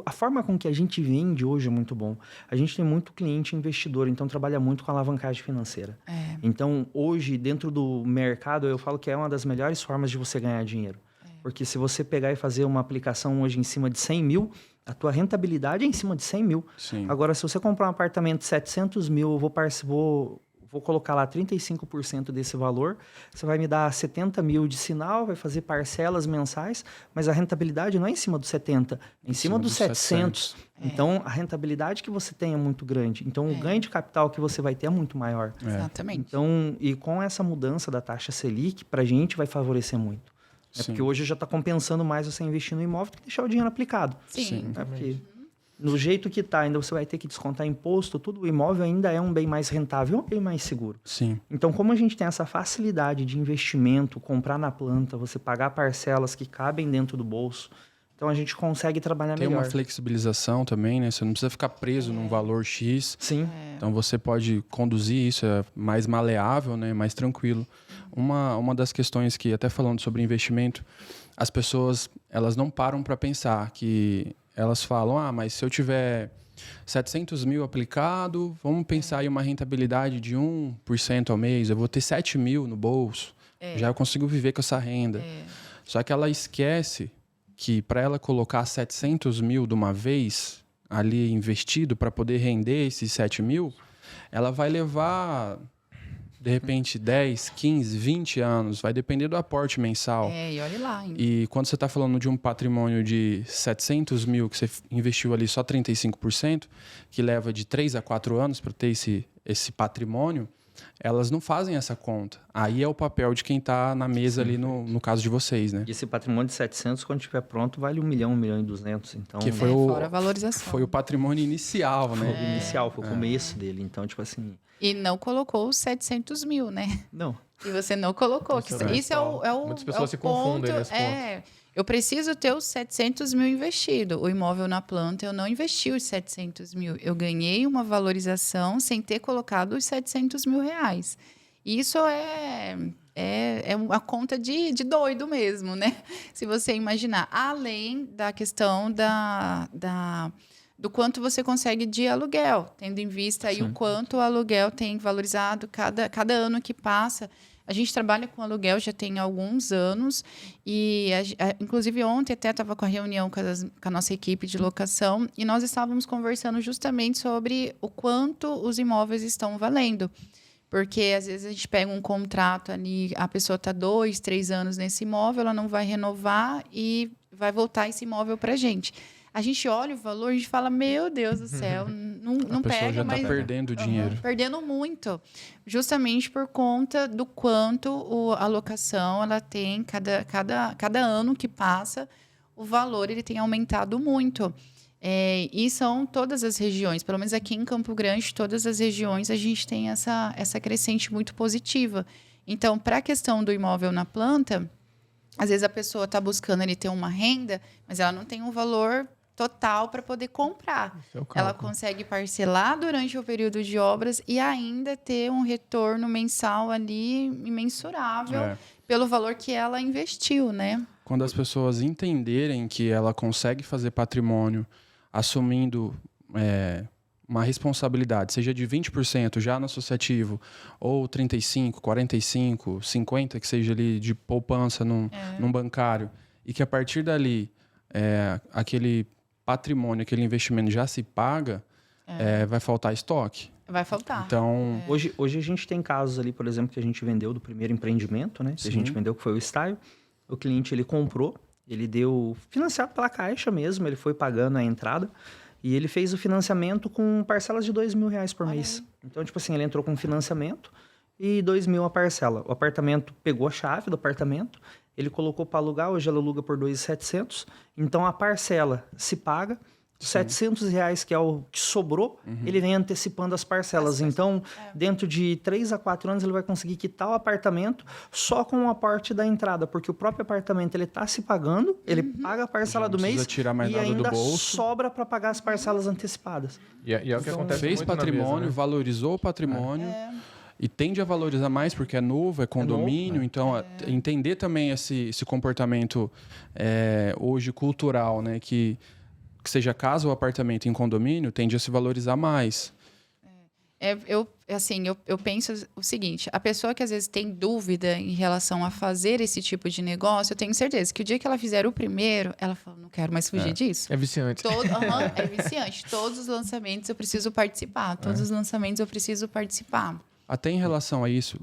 a forma com que a gente vende hoje é muito bom. A gente tem muito cliente investidor, então trabalha muito com alavancagem financeira. Então, hoje, dentro do mercado, eu falo que é uma das melhores formas de você ganhar dinheiro. Porque se você pegar e fazer uma aplicação hoje em cima de 100 mil, a tua rentabilidade é em cima de 100 mil. Sim. Agora, se você comprar um apartamento de 700 mil, eu vou colocar lá 35% desse valor, você vai me dar 70 mil de sinal, vai fazer parcelas mensais, mas a rentabilidade não é em cima dos 70, é em cima dos 700. Então, a rentabilidade que você tem é muito grande. Então, o ganho de capital que você vai ter é muito maior. Exatamente. Então, e com essa mudança da taxa Selic, para a gente vai favorecer muito. Porque hoje já está compensando mais você investir no imóvel do que deixar o dinheiro aplicado. Sim. Porque no jeito que está, ainda você vai ter que descontar imposto, tudo, o imóvel ainda é um bem mais rentável, um bem mais seguro. Sim. Então, como a gente tem essa facilidade de investimento, comprar na planta, você pagar parcelas que cabem dentro do bolso, então a gente consegue trabalhar melhor. Tem uma flexibilização também, né? Você não precisa ficar preso num valor X. Sim. Então você pode conduzir isso, é mais maleável, né? Mais tranquilo. Uma das questões que, até falando sobre investimento, as pessoas elas não param para pensar que elas falam, mas se eu tiver 700 mil aplicado, vamos pensar em uma rentabilidade de 1% ao mês, eu vou ter 7 mil no bolso, já eu consigo viver com essa renda. Só que ela esquece que para ela colocar 700 mil de uma vez ali investido para poder render esses 7 mil, ela vai levar, de repente, 10, 15, 20 anos. Vai depender do aporte mensal. E olha lá. Hein? E quando você está falando de um patrimônio de 700 mil, que você investiu ali só 35%, que leva de 3 a 4 anos para ter esse patrimônio, elas não fazem essa conta. Aí é o papel de quem está na mesa ali, no caso de vocês, né? E esse patrimônio de 700, quando estiver pronto, vale 1 milhão, 1 milhão e 200. Então, Que foi fora a valorização. Foi o patrimônio inicial, foi né? o inicial, foi o começo dele. Então, tipo assim... E não colocou os 700 mil, né? Não. E você não colocou. Isso é o Muitas pessoas é o se confundem ponto, nesse ponto. Eu preciso ter os 700 mil investido. O imóvel na planta, eu não investi os 700 mil. Eu ganhei uma valorização sem ter colocado os 700 mil reais. Isso é uma conta de doido mesmo, né? Se você imaginar. Além da questão do quanto você consegue de aluguel, tendo em vista aí o quanto o aluguel tem valorizado cada ano que passa. A gente trabalha com aluguel já tem alguns anos e, inclusive, ontem até estava com a reunião com a nossa equipe de locação e nós estávamos conversando justamente sobre o quanto os imóveis estão valendo. Porque, às vezes, a gente pega um contrato ali, a pessoa está 2, 3 anos nesse imóvel, ela não vai renovar e vai voltar esse imóvel para a gente. A gente olha o valor e a gente fala, meu Deus do céu, não pega, já mas... está perdendo dinheiro. Perdendo muito. Justamente por conta do quanto a locação ela tem, cada ano que passa, o valor ele tem aumentado muito. E são todas as regiões, pelo menos aqui em Campo Grande, todas as regiões, a gente tem essa crescente muito positiva. Então, para a questão do imóvel na planta, às vezes a pessoa está buscando ali ter uma renda, mas ela não tem um valor total para poder comprar. Ela consegue parcelar durante o período de obras e ainda ter um retorno mensal ali imensurável pelo valor que ela investiu, né? Quando as pessoas entenderem que ela consegue fazer patrimônio assumindo uma responsabilidade, seja de 20% já no associativo, ou 35%, 45%, 50%, que seja ali de poupança num bancário, e que a partir dali aquele patrimônio, aquele investimento já se paga, vai faltar estoque. Vai faltar. Então, Hoje a gente tem casos ali, por exemplo, que a gente vendeu do primeiro empreendimento, né? Que a gente vendeu, que foi o Style. O cliente, ele comprou, ele deu financiado pela Caixa mesmo, ele foi pagando a entrada e ele fez o financiamento com parcelas de R$2.000 por mês. Então, tipo assim, ele entrou com financiamento e R$2.000 a parcela. O apartamento pegou a chave do apartamento, ele colocou para alugar, hoje ele aluga por R$2.700. Então, a parcela se paga, R$700, que é o que sobrou, ele vem antecipando as parcelas. Então, dentro de 3 a 4 anos, ele vai conseguir quitar o apartamento só com o aporte da entrada, porque o próprio apartamento ele está se pagando, ele paga a parcela do mês tirar mais e nada ainda do bolso. sobra para pagar as parcelas antecipadas. E é o que acontece fez muito na patrimônio, mesa, né? valorizou o patrimônio e tende a valorizar mais porque é novo, é condomínio. Então, entender também esse comportamento hoje cultural, né? Que seja casa ou apartamento em condomínio, tende a se valorizar mais. Eu penso o seguinte, a pessoa que às vezes tem dúvida em relação a fazer esse tipo de negócio, eu tenho certeza que o dia que ela fizer o primeiro, ela fala, não quero mais fugir disso. É viciante. É viciante. Todos os lançamentos eu preciso participar. Todos os lançamentos eu preciso participar. Até em relação a isso,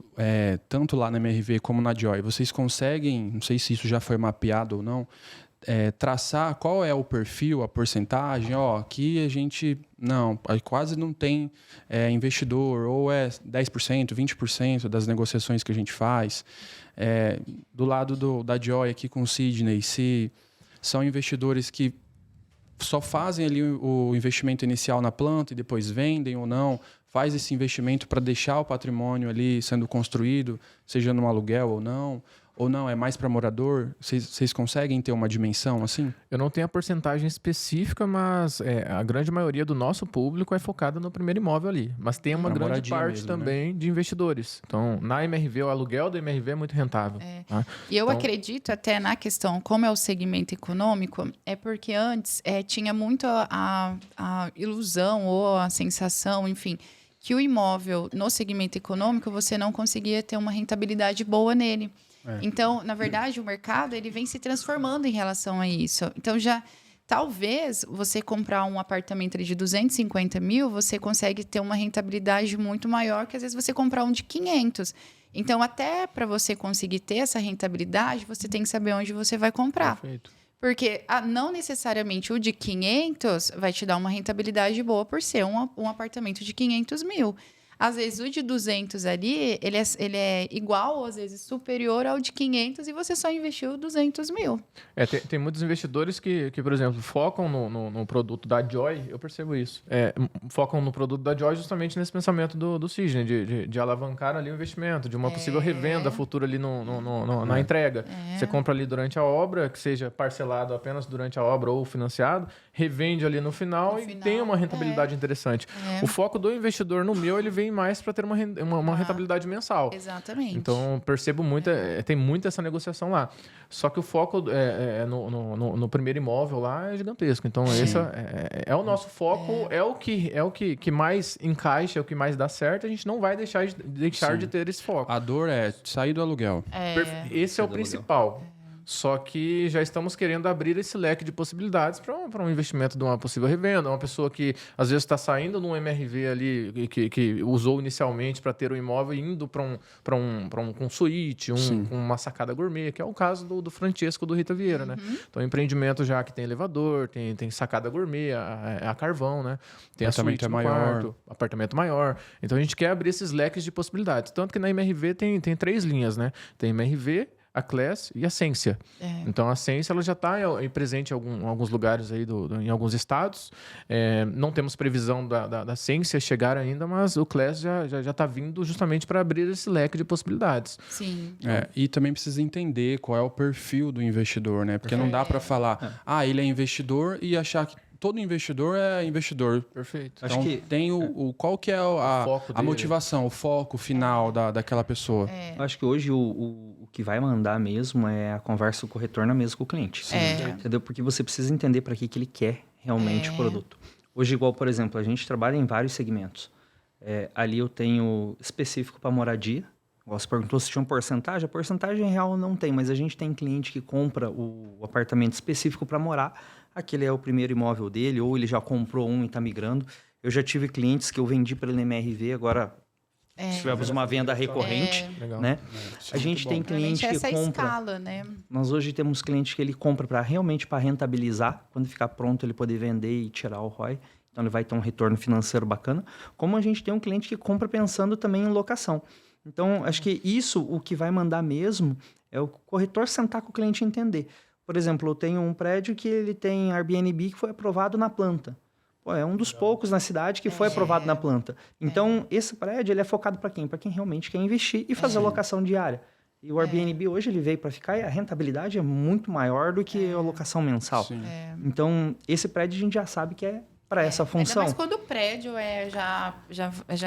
tanto lá na MRV como na Joy, vocês conseguem, não sei se isso já foi mapeado ou não, traçar qual é o perfil, a porcentagem, aqui a gente quase não tem investidor, ou 10%, 20% das negociações que a gente faz. Do lado da Joy aqui com o Sidney, se são investidores que só fazem ali o investimento inicial na planta e depois vendem ou não, faz esse investimento para deixar o patrimônio ali sendo construído, seja no aluguel ou não, é mais para morador? Vocês conseguem ter uma dimensão assim? Eu não tenho a porcentagem específica, mas a grande maioria do nosso público é focada no primeiro imóvel ali. Mas tem uma grande parte mesmo, também de investidores. Então, na MRV, o aluguel da MRV é muito rentável. Tá? E eu acredito até na questão, como é o segmento econômico, é porque antes tinha muito a ilusão ou a sensação, enfim, que o imóvel no segmento econômico você não conseguia ter uma rentabilidade boa nele. Então, na verdade, o mercado ele vem se transformando em relação a isso. Então, talvez você comprar um apartamento de 250 mil, você consegue ter uma rentabilidade muito maior que às vezes você comprar um de 500. Então, até para você conseguir ter essa rentabilidade, você tem que saber onde você vai comprar. Perfeito. Porque não necessariamente o de 500 vai te dar uma rentabilidade boa por ser um apartamento de 500 mil. Às vezes o de 200 ali, ele é igual ou às vezes superior ao de 500 e você só investiu 200 mil. Tem muitos investidores que, por exemplo, focam no produto da Joy, eu percebo isso. Focam no produto da Joy justamente nesse pensamento do Sidney, de alavancar ali o investimento, de uma possível revenda futura ali na entrega. Você compra ali durante a obra, que seja parcelado apenas durante a obra ou financiado, revende ali no final e tem uma rentabilidade interessante. O foco do investidor no meu, ele vem mais para ter uma rentabilidade mensal. Exatamente. Então, percebo muito, tem muita essa negociação lá. Só que o foco no primeiro imóvel lá é gigantesco. Então, esse é o nosso foco, é o que mais encaixa, é o que mais dá certo. A gente não vai deixar de ter esse foco. A dor é sair do aluguel. Esse é o principal. Só que já estamos querendo abrir esse leque de possibilidades para um investimento de uma possível revenda. Uma pessoa que às vezes está saindo de um MRV ali que usou inicialmente para ter o imóvel e indo para um suíte, uma sacada gourmet, que é o caso do Francesco do Rita Vieira, né? Então, empreendimento já que tem elevador, tem sacada gourmet, a carvão, né? Tem a suíte no quarto, apartamento maior. Então, a gente quer abrir esses leques de possibilidades. Tanto que na MRV tem 3 linhas, né? Tem MRV, a Class e a Sensia. Então, a Sensia ela já está presente em alguns lugares aí, em alguns estados. Não temos previsão da Sensia chegar ainda, mas o Class já está vindo justamente para abrir esse leque de possibilidades. Sim. E também precisa entender qual é o perfil do investidor, né? Porque não dá para falar, ele é investidor e achar que todo investidor é investidor. Perfeito. Então, acho que tem qual que é a motivação, o foco final daquela pessoa. Eu acho que hoje o que vai mandar mesmo é a conversa do corretor na mesa com o cliente. Entendeu? Porque você precisa entender para que ele quer realmente o produto. Hoje, igual, por exemplo, a gente trabalha em vários segmentos. Ali eu tenho específico para moradia. Você perguntou se tinha uma porcentagem. A porcentagem real não tem, mas a gente tem cliente que compra o apartamento específico para morar. Aquele é o primeiro imóvel dele, ou ele já comprou um e está migrando. Eu já tive clientes que eu vendi para ele na MRV, agora tivemos uma venda recorrente. Né? A gente tem cliente que compra... escala, né? Nós hoje temos cliente que ele compra realmente para rentabilizar. Quando ficar pronto, ele poder vender e tirar o ROI. Então, ele vai ter um retorno financeiro bacana. Como a gente tem um cliente que compra pensando também em locação. Então, acho que isso, o que vai mandar mesmo, é o corretor sentar com o cliente e entender. Por exemplo, eu tenho um prédio que ele tem Airbnb que foi aprovado na planta. É um dos poucos na cidade que foi aprovado na planta. Então, esse prédio ele é focado para quem? Para quem realmente quer investir e fazer locação diária. E o Airbnb hoje ele veio para ficar e a rentabilidade é muito maior do que a locação mensal. Então, esse prédio a gente já sabe que é para essa função. Mas quando o prédio já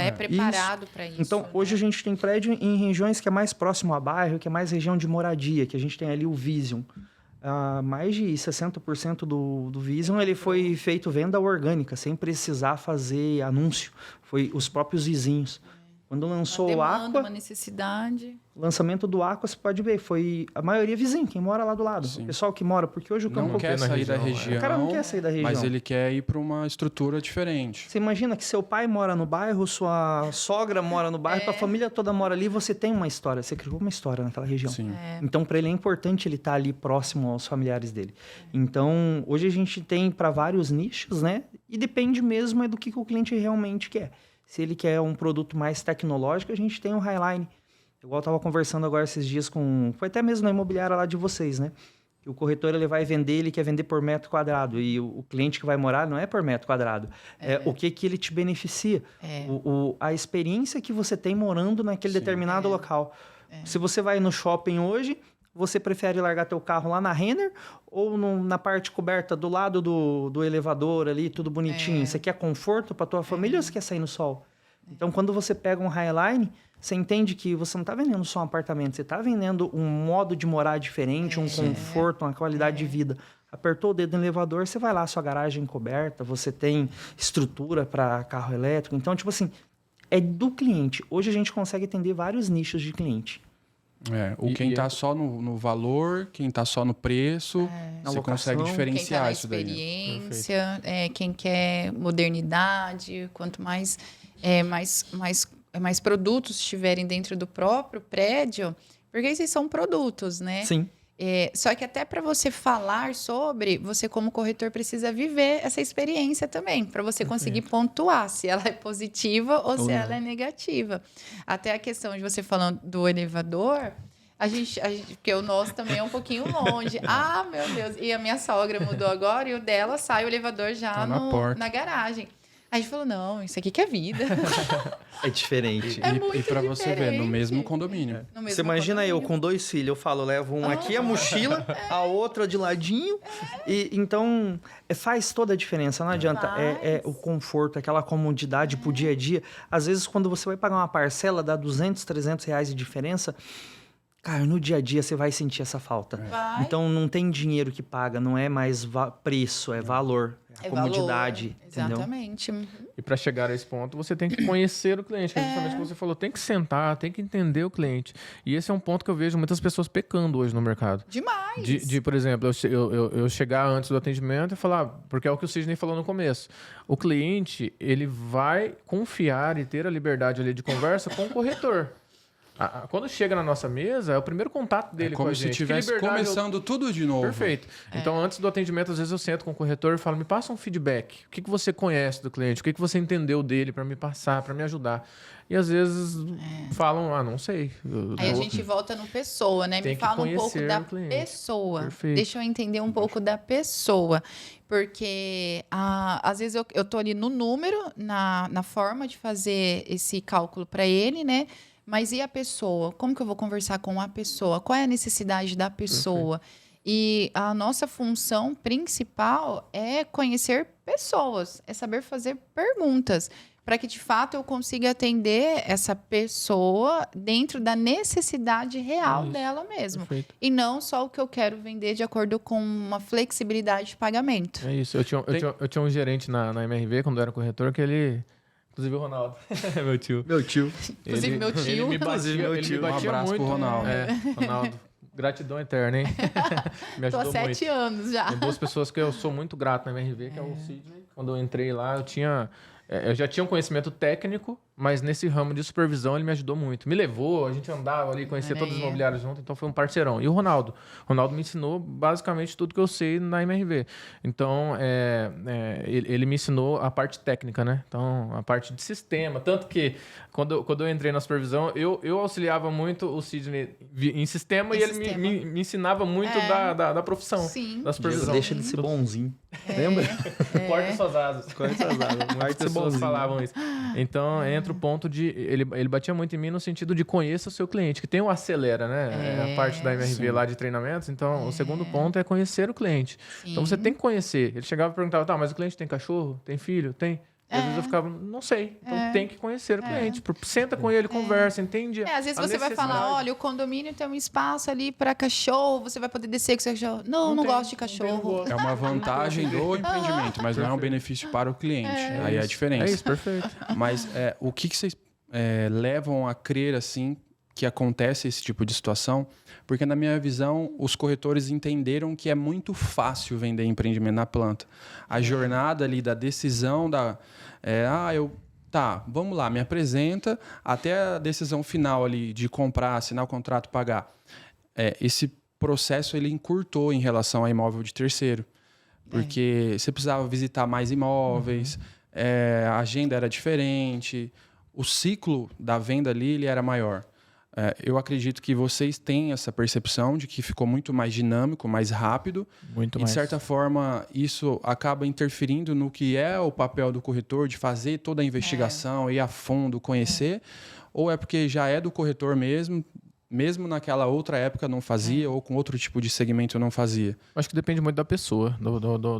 é preparado para isso. Então, hoje a gente tem prédio em regiões que é mais próximo a bairro, que é mais região de moradia, que a gente tem ali o Vision. Mais de 60% do Vision ele foi feito venda orgânica, sem precisar fazer anúncio. Foi os próprios vizinhos. Quando lançou o Aqua... uma necessidade. O lançamento do Aqua, você pode ver, foi a maioria vizinho, quem mora lá do lado. O pessoal que mora, porque hoje o campo... Não quer sair da região. O cara não quer sair da região. Mas ele quer ir para uma estrutura diferente. Você imagina que seu pai mora no bairro, sua sogra mora no bairro, a família toda mora ali, você tem uma história, você criou uma história naquela região. Então, para ele é importante ele estar ali próximo aos familiares dele. Então, hoje a gente tem para vários nichos, né? E depende mesmo do que o cliente realmente quer. Se ele quer um produto mais tecnológico, a gente tem o Highline. Igual eu estava conversando agora esses dias com... Foi até mesmo na imobiliária lá de vocês, né? Que o corretor ele vai vender, ele quer vender por metro quadrado. E o cliente que vai morar não é por metro quadrado. O que ele te beneficia. A experiência que você tem morando naquele determinado local. Se você vai no shopping hoje... Você prefere largar teu carro lá na Renner ou na parte coberta do lado do elevador ali, tudo bonitinho? Você quer conforto para tua família ou você quer sair no sol? Então, quando você pega um Highline, você entende que você não está vendendo só um apartamento, você está vendendo um modo de morar diferente, um conforto, uma qualidade de vida. Apertou o dedo no elevador, você vai lá, sua garagem coberta, você tem estrutura para carro elétrico. Então, tipo assim, é do cliente. Hoje a gente consegue atender vários nichos de cliente. Quem está só no valor, quem está só no preço, você consegue diferenciar isso daí. Quem quer experiência, quem quer modernidade, quanto mais produtos estiverem dentro do próprio prédio, porque esses são produtos, né? Sim. Só que até para você falar sobre, você como corretor precisa viver essa experiência também, para você conseguir pontuar se ela é positiva ou se ela é negativa. Até a questão de você falando do elevador, a gente, porque o nosso também é um pouquinho longe. Ah, meu Deus! E a minha sogra mudou agora e o dela sai o elevador já Tá na porta. na garagem. A gente falou, não, isso aqui que é vida. É diferente. É muito E para você ver, no diferente. mesmo condomínio. No mesmo Você imagina eu condomínio. com 2 filhos, eu falo, levo um aqui a mochila, a outra de ladinho. E então faz toda a diferença, não adianta. É o conforto, aquela comodidade pro dia a dia. Às vezes, quando você vai pagar uma parcela, dá 200, 300 reais de diferença. Cara, no dia a dia você vai sentir essa falta. Vai. Então não tem dinheiro que paga, não é mais preço, é valor, é a comodidade, valor. entendeu? Exatamente. E para chegar a esse ponto, você tem que conhecer o cliente. Que é justamente o que você falou. Tem que sentar, tem que entender o cliente. E esse é um ponto que eu vejo muitas pessoas pecando hoje no mercado. Demais. De, por exemplo, eu chegar antes do atendimento e falar, porque é o que o Sidney falou no começo. O cliente, ele vai confiar e ter a liberdade ali de conversa com o corretor. Quando chega na nossa mesa, é o primeiro contato dele com a gente. Como se estivesse começando tudo de novo. Perfeito. Então, antes do atendimento, às vezes eu sento com o corretor e falo, me passa um feedback. O que você conhece do cliente? O que você entendeu dele para me passar, para me ajudar? E às vezes falam, não sei. Aí a gente volta no pessoa, né? Tem Me que fala um pouco conhecer da o cliente. pessoa. Perfeito. Deixa eu entender um pouco da pessoa. Porque às vezes eu tô ali no número, na forma de fazer esse cálculo para ele, né? Mas e a pessoa? Como que eu vou conversar com a pessoa? Qual é a necessidade da pessoa? E a nossa função principal é conhecer pessoas, é saber fazer perguntas, para que de fato eu consiga atender essa pessoa dentro da necessidade real dela mesmo. Perfeito. E não só o que eu quero vender de acordo com uma flexibilidade de pagamento. É isso. Eu tinha um gerente na MRV, quando eu era corretor, que ele... Inclusive o Ronaldo, meu tio. Meu tio. Inclusive, meu tio. Ele me Inclusive, meu batia, tio. ele me batia Um abraço muito. pro Ronaldo. Ronaldo. Gratidão eterna, hein? Me Tô há ajudou 7 muito. anos já. Tem duas pessoas que eu sou muito grato na MRV, que é o Sidney. Quando eu entrei lá, eu já tinha um conhecimento técnico, mas nesse ramo de supervisão ele me ajudou muito. Me levou, a gente andava ali, conhecia todos os imobiliários juntos, então foi um parceirão. E o Ronaldo? O Ronaldo me ensinou basicamente tudo que eu sei na MRV. Então, ele me ensinou a parte técnica, né? Então, a parte de sistema. Tanto que, quando eu entrei na supervisão, eu auxiliava muito o Sidney em sistema e ele me ensinava muito da profissão, Sim. da supervisão. Deixa de ser bonzinho. Lembra? Corta suas asas. Corta essas asas. Muitas pessoas falavam isso. Então, entra o ponto de... Ele batia muito em mim no sentido de conheça o seu cliente, que tem o Acelera, né? A parte da MRV lá de treinamentos. Então, o segundo ponto é conhecer o cliente. Sim. Então, você tem que conhecer. Ele chegava e perguntava, tá, mas o cliente tem cachorro? Tem filho? Tem? E às vezes eu ficava, não sei. Então, tem que conhecer o cliente. Senta com ele, conversa, entende Às vezes a você vai falar, necessidade. olha, o condomínio tem um espaço ali para cachorro, você vai poder descer com seu cachorro. Não tem, gosto de não tem, cachorro. não gosto. É uma vantagem do empreendimento, mas não é um benefício para o cliente. Aí é a diferença. É isso, perfeito. Mas o que vocês levam a crer assim que acontece esse tipo de situação? Porque na minha visão, os corretores entenderam que é muito fácil vender empreendimento na planta. A jornada ali da decisão vamos lá, me apresenta até a decisão final ali de comprar, assinar o contrato, pagar. Esse processo ele encurtou em relação a imóvel de terceiro. Porque você precisava visitar mais imóveis, a agenda era diferente, o ciclo da venda ali ele era maior. Eu acredito que vocês têm essa percepção de que ficou muito mais dinâmico, mais rápido. Muito E, mais. de certa forma, isso acaba interferindo no que é o papel do corretor de fazer toda a investigação, ir a fundo, conhecer. Ou é porque já é do corretor mesmo naquela outra época não fazia, ou com outro tipo de segmento não fazia? Acho que depende muito da pessoa,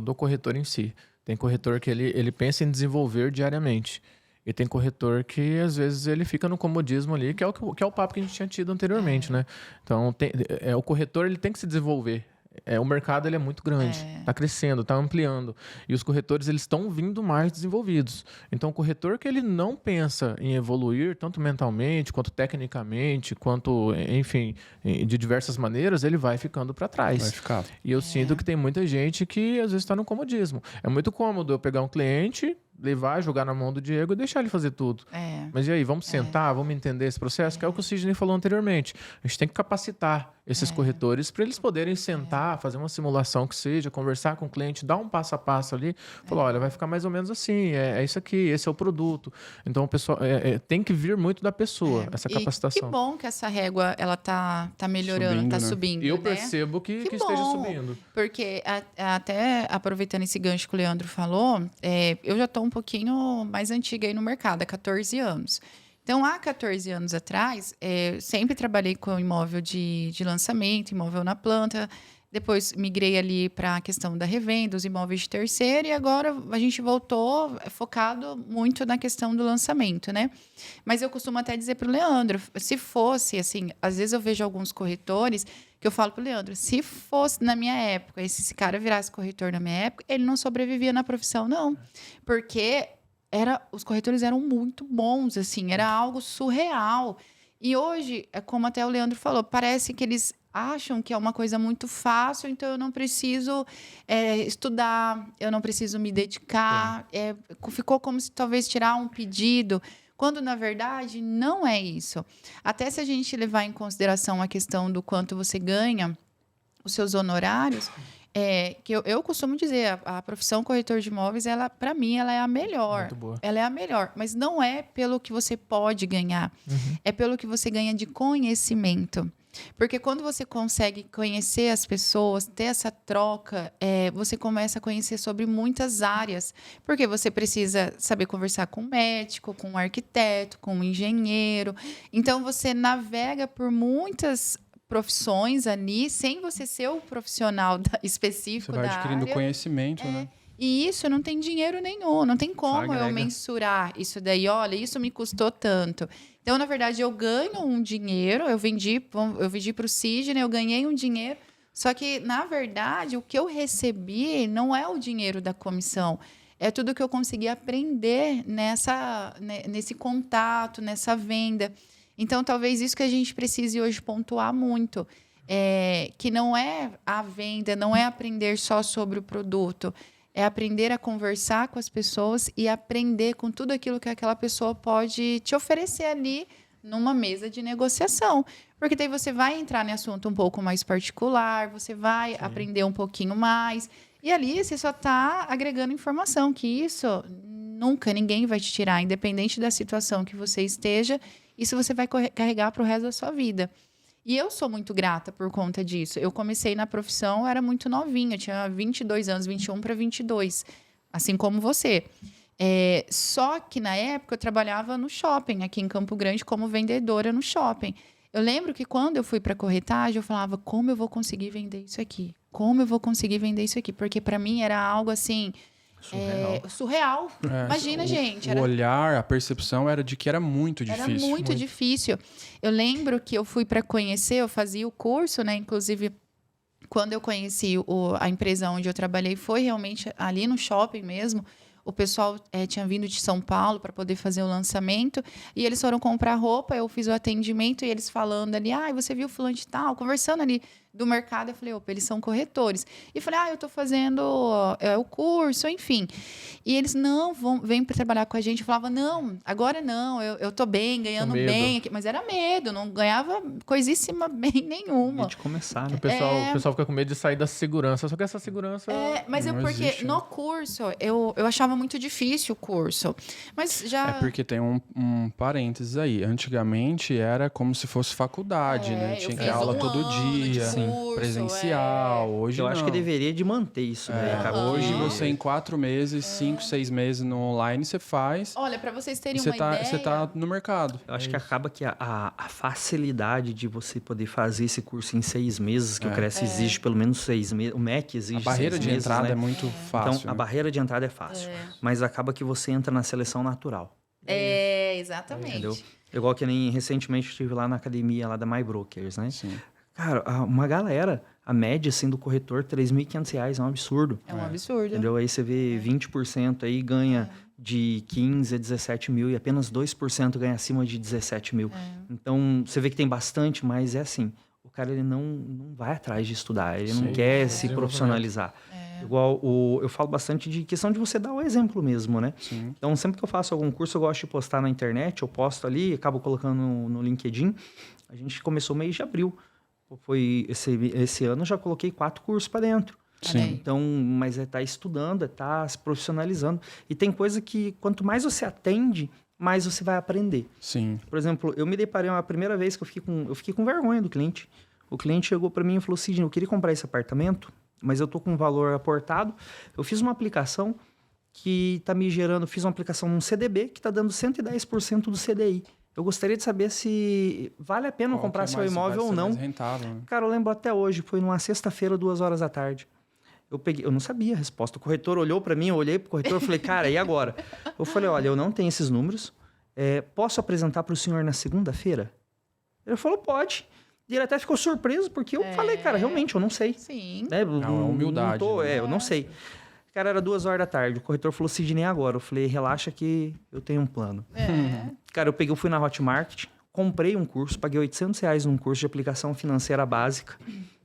do corretor em si. Tem corretor que ele pensa em desenvolver diariamente. E tem corretor que, às vezes, ele fica no comodismo ali, que é o papo que a gente tinha tido anteriormente, né? Então, o corretor ele tem que se desenvolver. O mercado ele é muito grande, está crescendo, está ampliando. E os corretores eles estão vindo mais desenvolvidos. Então, o corretor que ele não pensa em evoluir, tanto mentalmente, quanto tecnicamente, quanto, enfim, de diversas maneiras, ele vai ficando para trás. Vai ficar. E eu sinto que tem muita gente que, às vezes, está no comodismo. É muito cômodo eu pegar um cliente, levar, jogar na mão do Diego e deixar ele fazer tudo. Mas e aí, vamos sentar, vamos entender esse processo? Que é o que o Sidney falou anteriormente. A gente tem que capacitar esses corretores para eles poderem sentar, fazer uma simulação que seja, conversar com o cliente, dar um passo a passo ali, falar, olha, vai ficar mais ou menos assim, é isso aqui, esse é o produto. Então, o pessoal tem que vir muito da pessoa, essa capacitação. Que bom que essa régua, ela tá melhorando, tá subindo, Eu né? percebo que esteja subindo. Porque até aproveitando esse gancho que o Leandro falou, eu já tô um pouquinho mais antiga aí no mercado, há 14 anos. Então, há 14 anos atrás, sempre trabalhei com imóvel de lançamento, imóvel na planta. Depois, migrei ali para a questão da revenda, os imóveis de terceiro. E agora, a gente voltou focado muito na questão do lançamento, né? Mas eu costumo até dizer para o Leandro, se fosse, assim, às vezes eu vejo alguns corretores que eu falo para o Leandro, se fosse na minha época, e se esse cara virasse corretor na minha época, ele não sobrevivia na profissão, não. Porque os corretores eram muito bons, assim, era algo surreal. E hoje, como até o Leandro falou, parece que eles acham que é uma coisa muito fácil, então eu não preciso estudar, eu não preciso me dedicar. Ficou como se talvez tirar um pedido, quando na verdade não é isso. Até se a gente levar em consideração a questão do quanto você ganha, os seus honorários, que eu costumo dizer, a profissão corretor de imóveis, ela, para mim, ela é a melhor. Muito boa. Ela é a melhor, mas não é pelo que você pode ganhar, é pelo que você ganha de conhecimento. Porque quando você consegue conhecer as pessoas, ter essa troca, você começa a conhecer sobre muitas áreas. Porque você precisa saber conversar com um médico, com um arquiteto, com um engenheiro. Então, você navega por muitas profissões ali, sem você ser o profissional específico da área. Você vai adquirindo conhecimento, né? E isso não tem dinheiro nenhum, não tem como eu mensurar isso daí. Olha, isso me custou tanto. Então, na verdade, eu ganho um dinheiro, eu vendi para o Sidney, eu ganhei um dinheiro. Só que, na verdade, o que eu recebi não é o dinheiro da comissão. É tudo que eu consegui aprender nesse contato, nessa venda. Então, talvez isso que a gente precise hoje pontuar muito. Que não é a venda, não é aprender só sobre o produto. É aprender a conversar com as pessoas e aprender com tudo aquilo que aquela pessoa pode te oferecer ali numa mesa de negociação. Porque daí você vai entrar em assunto um pouco mais particular, você vai aprender um pouquinho mais. E ali você só está agregando informação, que isso nunca ninguém vai te tirar, independente da situação que você esteja, isso você vai carregar para o resto da sua vida. E eu sou muito grata por conta disso. Eu comecei na profissão, eu era muito novinha, tinha 22 anos, 21 para 22, assim como você. Só que, na época, eu trabalhava no shopping, aqui em Campo Grande, como vendedora no shopping. Eu lembro que, quando eu fui para a corretagem, eu falava, como eu vou conseguir vender isso aqui? Como eu vou conseguir vender isso aqui? Porque, para mim, era algo, assim... surreal. Imagina, gente. O olhar, a percepção era de que era muito difícil. Era muito difícil. Eu lembro que eu fui para conhecer, eu fazia o curso, né? Inclusive, quando eu conheci a empresa onde eu trabalhei, foi realmente ali no shopping mesmo. O pessoal tinha vindo de São Paulo para poder fazer o lançamento. E eles foram comprar roupa, eu fiz o atendimento e eles falando ali, você viu fulano de tal? Conversando ali do mercado, eu falei, opa, eles são corretores. E falei, eu estou fazendo o curso, enfim. E eles, não, vem para trabalhar com a gente. Eu falava, não, agora não, eu estou bem, ganhando bem. Aqui. Mas era medo, não ganhava coisíssima bem nenhuma. De começar, né? O pessoal fica com medo de sair da segurança, só que essa segurança... Mas porque existe, no curso, eu achava muito difícil o curso. Mas já... porque tem um parênteses aí. Antigamente era como se fosse faculdade, né? Tinha que ir aula todo dia. Presencial, hoje eu não. acho que deveria de manter isso daí. Hoje você em 4 meses, 5, 6 meses no online, você faz. Olha, para vocês terem uma ideia... Você tá no mercado. Eu acho que acaba que a facilidade de você poder fazer esse curso em 6 meses, que o Cresce exige pelo menos 6 meses, o MEC exige 6 meses. A barreira de entrada, né? É muito fácil. Então, a barreira de entrada é fácil. Mas acaba que você entra na seleção natural. Exatamente. Entendeu? Igual que nem recentemente eu estive lá na academia lá da My Brokers, né? Sim. Cara, uma galera, a média, assim, do corretor, R$3.500 é um absurdo. É um absurdo. Entendeu? Aí você vê 20% aí ganha de 15 a 17 mil e apenas 2% ganha acima de 17 mil. Então, você vê que tem bastante, mas é assim, o cara ele não vai atrás de estudar, ele não quer se profissionalizar. Igual eu falo bastante de questão de você dar o exemplo mesmo, né? Sim. Então, sempre que eu faço algum curso, eu gosto de postar na internet, eu posto ali, acabo colocando no LinkedIn. A gente começou mês de abril. Foi esse ano eu já coloquei 4 cursos para dentro. Sim. Então, mas é estar estudando, é estar se profissionalizando. E tem coisa que quanto mais você atende, mais você vai aprender. Sim. Por exemplo, eu me deparei uma primeira vez que eu fiquei com vergonha do cliente. O cliente chegou para mim e falou: Sidney, eu queria comprar esse apartamento, mas eu tô com um valor aportado. Eu fiz uma aplicação que está me gerando, fiz uma aplicação num CDB que está dando 110% do CDI. Eu gostaria de saber se vale a pena comprar seu imóvel ou não. Rentável, né? Cara, eu lembro até hoje, foi numa sexta-feira, 2h da tarde. Eu não sabia a resposta. O corretor olhou para mim, eu olhei para o corretor e falei: cara, e agora? Eu falei: olha, eu não tenho esses números. Posso apresentar para o senhor na segunda-feira? Ele falou: pode. E ele até ficou surpreso, porque eu falei: cara, realmente, eu não sei. Sim. Né? Humildade, né? Eu não sei. Cara, era 2h da tarde. O corretor falou: Sidney, agora. Eu falei: relaxa que eu tenho um plano. Cara, eu fui na Hotmart, comprei um curso, paguei R$800 num curso de aplicação financeira básica.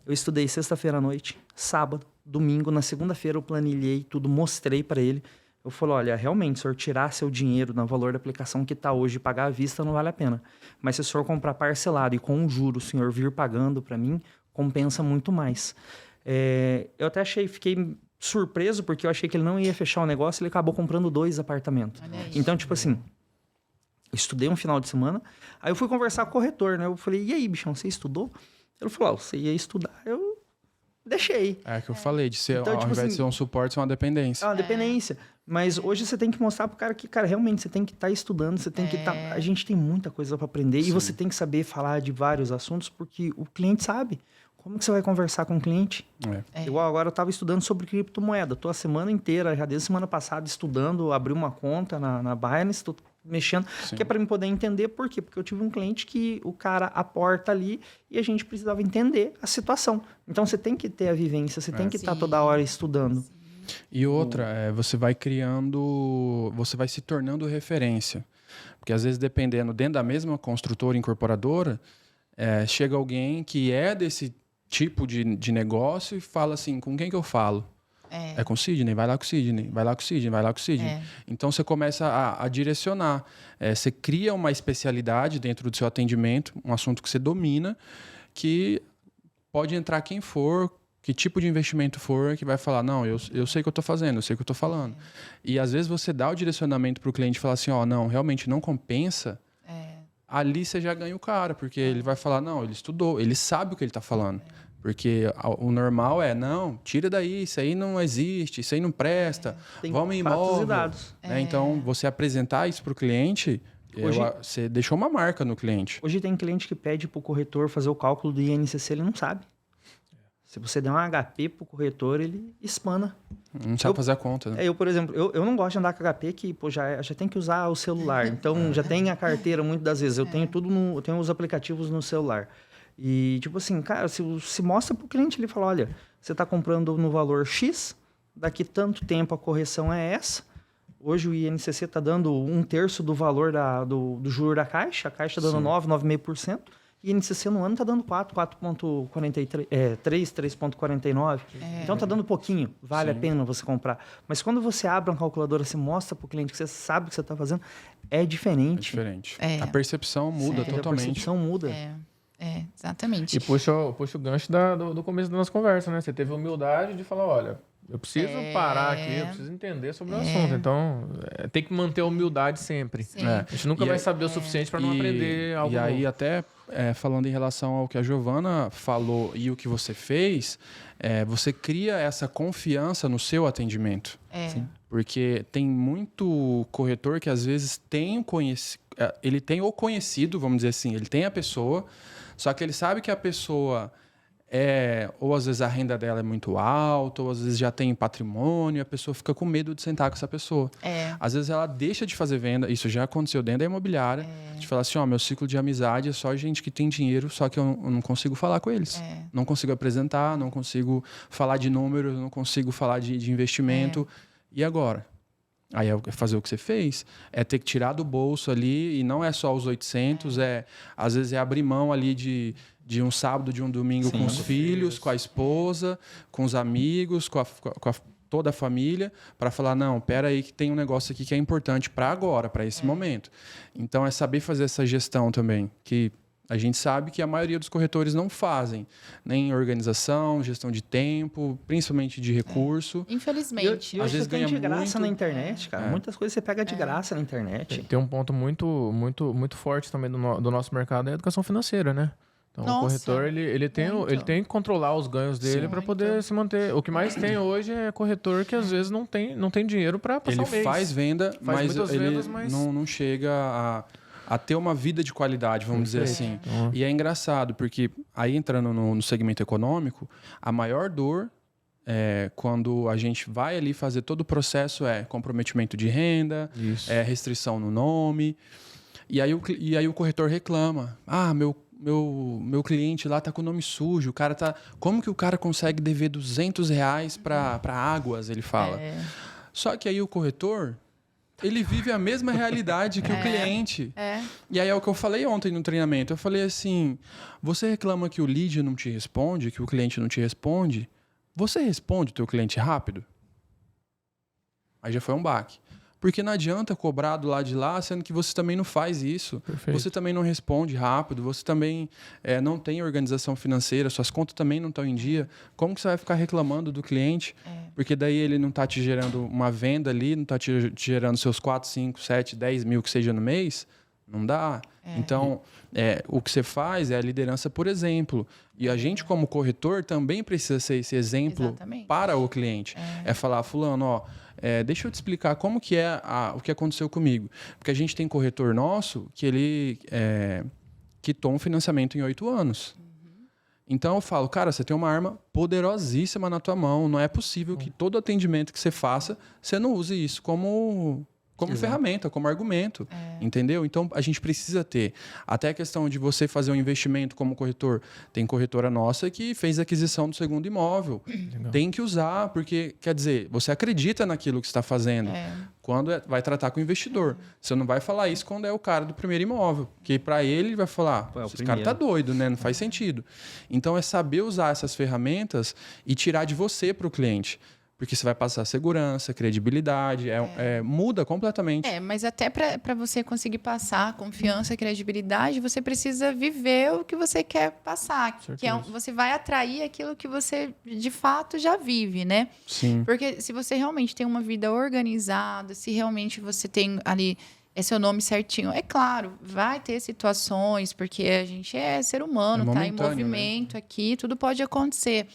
Eu estudei sexta-feira à noite, sábado, domingo. Na segunda-feira eu planilhei tudo, mostrei para ele. Eu falei: olha, realmente, se o senhor tirar seu dinheiro no valor da aplicação que está hoje e pagar à vista, não vale a pena. Mas se o senhor comprar parcelado e com um juro o senhor vir pagando para mim, compensa muito mais. Eu até fiquei surpreso, porque eu achei que ele não ia fechar o negócio, ele acabou comprando 2 apartamentos. Então, tipo assim, eu estudei um final de semana, aí eu fui conversar com o corretor, né? Eu falei: e aí, bichão, você estudou? Ele falou: você ia estudar, eu deixei. É que eu falei, de ser, Então, ao tipo invés de assim, ser um suporte, é uma dependência. É uma dependência. Mas hoje você tem que mostrar pro cara que, cara, realmente você tem que estar estudando, você tem que estar... A gente tem muita coisa para aprender. Sim. E você tem que saber falar de vários assuntos, porque o cliente sabe. Como que você vai conversar com o cliente? Igual agora eu estava estudando sobre criptomoeda. Estou a semana inteira, já desde semana passada, estudando, abri uma conta na Binance, estou mexendo, que é para eu poder entender por quê. Porque eu tive um cliente que o cara aporta ali e a gente precisava entender a situação. Então você tem que ter a vivência, você tem que estar toda hora estudando. E outra, você vai criando, você vai se tornando referência. Porque às vezes, dependendo, dentro da mesma construtora incorporadora, chega alguém que é desse tipo de negócio e fala assim: com quem que eu falo? É com o Sidney, vai lá com o Sidney, vai lá com o Sidney, vai lá com o Sidney. Então você começa a direcionar. Você cria uma especialidade dentro do seu atendimento, um assunto que você domina, que pode entrar quem for, que tipo de investimento for, que vai falar: não, eu sei o que eu estou fazendo, eu sei o que eu estou falando. E às vezes você dá o direcionamento para o cliente e falar assim: não, realmente não compensa. Ali você já ganha o cara, porque ele vai falar: não, ele estudou, ele sabe o que ele está falando. Porque o normal não, tira daí, isso aí não existe, isso aí não presta, vamos em imóvel. E dados. Então, você apresentar isso para o cliente, você deixou uma marca no cliente. Hoje tem cliente que pede para o corretor fazer o cálculo do INCC, ele não sabe. Se você der um HP para o corretor, ele espana. Não sabe fazer a conta, né? Eu, por exemplo, eu não gosto de andar com HP, que já tem que usar o celular. Então, já tem a carteira muitas das vezes. Eu tenho eu tenho os aplicativos no celular. E, tipo assim, cara, se mostra para o cliente, ele fala: olha, você está comprando no valor X, daqui tanto tempo a correção é essa. Hoje o INCC está dando 1/3 do valor do juro da Caixa. A Caixa está dando 9,5%. E o INCC no ano está dando 4,43, 3,49. Então está dando pouquinho, vale a pena você comprar. Mas quando você abre uma calculadora, você mostra para o cliente que você sabe o que você está fazendo, é diferente. A percepção muda totalmente. A percepção muda. Exatamente. E puxa o gancho do começo da nossa conversa, né? Você teve a humildade de falar: olha, eu preciso parar aqui, eu preciso entender sobre o assunto. Então, tem que manter a humildade sempre. A gente nunca vai saber o suficiente para não aprender algo novo. E aí, até falando em relação ao que a Giovana falou e o que você fez, você cria essa confiança no seu atendimento. Porque tem muito corretor que às vezes ele tem o conhecido, vamos dizer assim, ele tem a pessoa, só que ele sabe que a pessoa ou às vezes a renda dela é muito alta, ou às vezes já tem patrimônio, e a pessoa fica com medo de sentar com essa pessoa. Às vezes ela deixa de fazer venda, isso já aconteceu dentro da imobiliária, de falar assim: meu ciclo de amizade é só gente que tem dinheiro, só que eu não consigo falar com eles. Não consigo apresentar, não consigo falar de números, não consigo falar de investimento. E agora? Aí fazer o que você fez, ter que tirar do bolso ali, e não é só os 800, às vezes abrir mão ali de de um sábado, de um domingo com os filhos, com a esposa, com os amigos, com toda a família, para falar, não, pera aí que tem um negócio aqui que é importante para agora, para esse momento. Então, é saber fazer essa gestão também, que a gente sabe que a maioria dos corretores não fazem, nem organização, gestão de tempo, principalmente de recurso. Infelizmente. E Às vezes você tem ganha de graça muito. na internet, cara. Muitas coisas você pega de graça na internet. Tem um ponto muito forte também do nosso mercado, é a educação financeira, né? Então, Nossa, o corretor, ele tem que controlar os ganhos dele para poder se manter. O que mais tem hoje é corretor que às vezes não tem dinheiro para passar Ele o mês. faz venda, mas ele não chega a ter uma vida de qualidade, vamos dizer assim. E é engraçado, porque aí entrando no segmento econômico, a maior dor quando a gente vai ali fazer todo o processo é comprometimento de renda, restrição no nome. E aí o corretor reclama. Ah, meu cliente lá tá com o nome sujo. O cara tá... Como que o cara consegue dever R$200 para Águas, ele fala. Só que aí o corretor, ele vive a mesma realidade que o cliente. E aí é o que eu falei ontem no treinamento. Eu falei assim, você reclama que o lead não te responde, que o cliente não te responde? Você responde o teu cliente rápido? Aí já foi um baque. Porque não adianta cobrar do lado de lá, sendo que você também não faz isso. Perfeito. Você também não responde rápido, você também não tem organização financeira, suas contas também não estão em dia. Como que você vai ficar reclamando do cliente? Porque daí ele não está te gerando uma venda ali, não está te gerando seus 4, 5, 7, 10 mil que seja no mês? Não dá. Então, o que você faz é a liderança por exemplo. E a gente, como corretor, também precisa ser esse exemplo para o cliente. É falar, fulano, ó, deixa eu te explicar como que o que aconteceu comigo. Porque a gente tem corretor nosso que ele quitou um financiamento em 8 anos. Então eu falo, cara, você tem uma arma poderosíssima na tua mão. Não é possível que todo atendimento que você faça, você não use isso como ferramenta, como argumento, entendeu? Então, a gente precisa ter. Até a questão de você fazer um investimento como corretor. Tem corretora nossa que fez aquisição do segundo imóvel. Legal. Tem que usar, porque, quer dizer, você acredita naquilo que você está fazendo. Quando vai tratar com o investidor. Você não vai falar isso quando é o cara do primeiro imóvel. Porque para ele vai falar, esse cara tá doido, né? Não faz sentido. Então, é saber usar essas ferramentas e tirar de você para o cliente. Porque você vai passar segurança, credibilidade, muda completamente. Mas até para você conseguir passar confiança, credibilidade, você precisa viver o que você quer passar. Que você vai atrair aquilo que você, de fato, já vive, né? Sim. Porque se você realmente tem uma vida organizada, se realmente você tem ali seu nome certinho, é claro, vai ter situações, porque a gente é ser humano, tá em movimento, né? Aqui, tudo pode acontecer.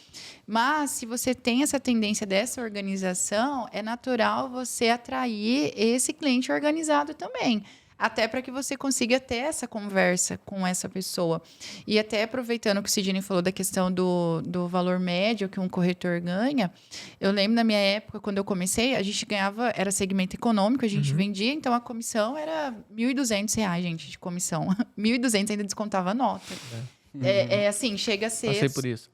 Mas se você tem essa tendência dessa organização, é natural você atrair esse cliente organizado também. Até para que você consiga ter essa conversa com essa pessoa. E até aproveitando o que o Sidney falou da questão do valor médio que um corretor ganha, eu lembro na minha época, quando eu comecei, a gente ganhava, era segmento econômico, a gente vendia, então a comissão era R$1.200, gente, de comissão. 1.200 ainda descontava a nota. Assim, chega a ser... Passei por isso.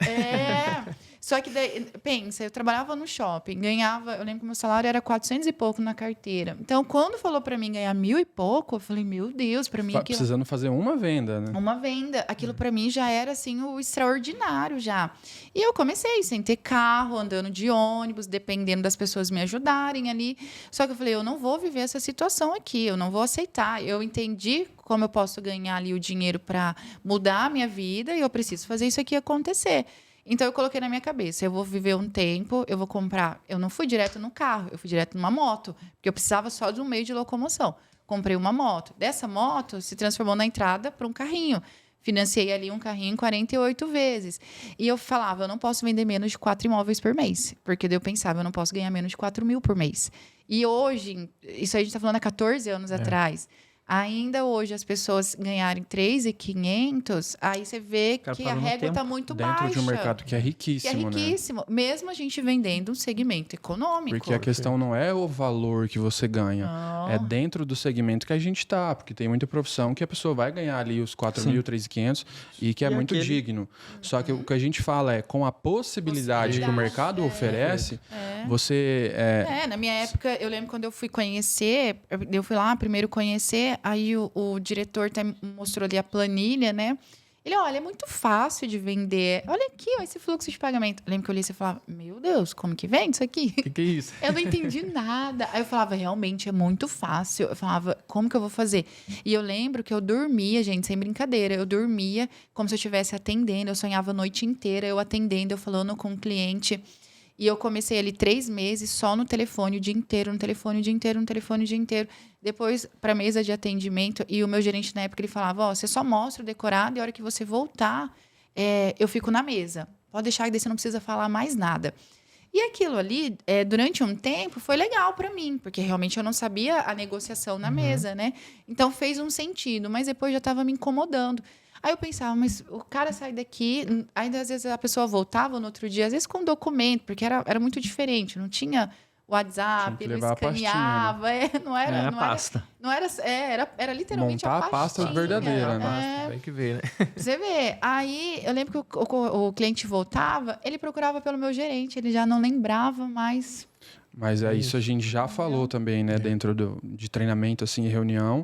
Só que daí, pensa, eu trabalhava no shopping, ganhava, eu lembro que meu salário era 400 e pouco na carteira. Então, quando falou para mim ganhar 1.000 e pouco, eu falei, meu Deus, para mim... Precisando fazer uma venda, né? Uma venda. Aquilo para mim já era, assim, o extraordinário já. E eu comecei sem ter carro, andando de ônibus, dependendo das pessoas me ajudarem ali. Só que eu falei, eu não vou viver essa situação aqui, eu não vou aceitar. Eu entendi como eu posso ganhar ali o dinheiro para mudar a minha vida e eu preciso fazer isso aqui acontecer. Então, eu coloquei na minha cabeça, eu vou viver um tempo, eu vou comprar... Eu não fui direto no carro, eu fui direto numa moto, porque eu precisava só de um meio de locomoção. Comprei uma moto. Dessa moto, se transformou na entrada para um carrinho. Financiei ali um carrinho em 48 vezes. E eu falava, eu não posso vender menos de 4 imóveis por mês. Porque daí eu pensava, eu não posso ganhar menos de 4 mil por mês. E hoje, isso aí a gente está falando há 14 anos atrás... Ainda hoje as pessoas ganharem 3.500, aí você vê que a régua está muito baixa. Dentro de um mercado que é riquíssimo, né? Mesmo a gente vendendo um segmento econômico. Porque a questão não é o valor que você ganha, é dentro do segmento que a gente está. Porque tem muita profissão que a pessoa vai ganhar ali os 4.000, 3.500 e que é muito digno. Só que o que a gente fala é, com a possibilidade que o mercado oferece, você... na minha época, eu lembro quando eu fui conhecer, eu fui lá primeiro conhecer, aí o diretor mostrou ali a planilha, né? Ele, olha, é muito fácil de vender. Olha aqui, ó, esse fluxo de pagamento. Eu lembro que eu li e falava, meu Deus, como que vende isso aqui? O que é isso? Eu não entendi nada. Aí eu falava, realmente é muito fácil. Eu falava, como que eu vou fazer? E eu lembro que eu dormia, gente, sem brincadeira. Eu dormia como se eu estivesse atendendo. Eu sonhava a noite inteira, eu atendendo, eu falando com o cliente. E eu comecei ali 3 meses só no telefone, o dia inteiro, no telefone, o dia inteiro, no telefone, o dia inteiro. Depois, para a mesa de atendimento, e o meu gerente na época, ele falava, ó, você só mostra o decorado e a hora que você voltar, eu fico na mesa. Pode deixar que daí você não precisa falar mais nada. E aquilo ali, durante um tempo, foi legal para mim, porque realmente eu não sabia a negociação na mesa, né? Então, fez um sentido, mas depois já estava me incomodando. Aí eu pensava, mas o cara sai daqui, ainda às vezes a pessoa voltava no outro dia, às vezes com documento, porque era muito diferente, não tinha WhatsApp, Tinha que não levar a pastinha, escaneava, não era, não pasta. era literalmente Montar a a pasta pastinha. verdadeira, né? Basta, tem que ver, né? Pra você ver. Aí eu lembro que o cliente voltava, ele procurava pelo meu gerente, ele já não lembrava mais. Mas é isso a gente já falou também, né? Dentro de treinamento, assim, reunião.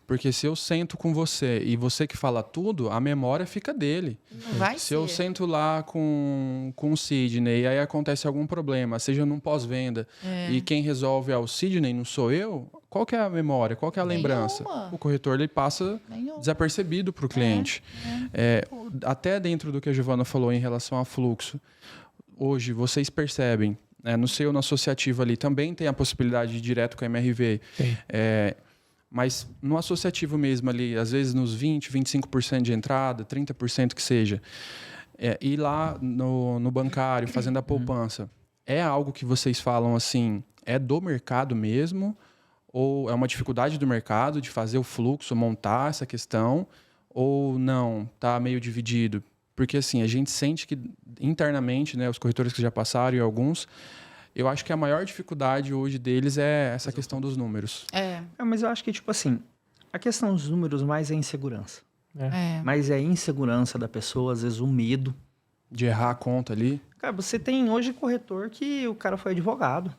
Porque se eu sento com você e você que fala tudo, a memória fica dele. Não vai Se ser. eu sento lá com o Sidney e aí acontece algum problema, seja num pós-venda, e quem resolve é o Sidney, não sou eu, qual que é a memória? Qual que é a lembrança? Nenhuma. O corretor ele passa Nenhuma. desapercebido para o cliente. Até dentro do que a Giovana falou em relação a fluxo, hoje vocês percebem, no seu associativo ali também tem a possibilidade de ir direto com a MRV. Tem. Mas no associativo mesmo ali, às vezes nos 20%, 25% de entrada, 30% que seja, ir lá no bancário, fazendo a poupança, é algo que vocês falam assim, é do mercado mesmo? Ou é uma dificuldade do mercado de fazer o fluxo, montar essa questão? Ou não, tá meio dividido? Porque assim, a gente sente que internamente, né, os corretores que já passaram e alguns, eu acho que a maior dificuldade hoje deles é essa questão dos números. Mas eu acho que, tipo assim, a questão dos números mais é insegurança. É. Mas é a insegurança da pessoa, às vezes o medo. De errar a conta ali. Cara, você tem hoje corretor que o cara foi advogado.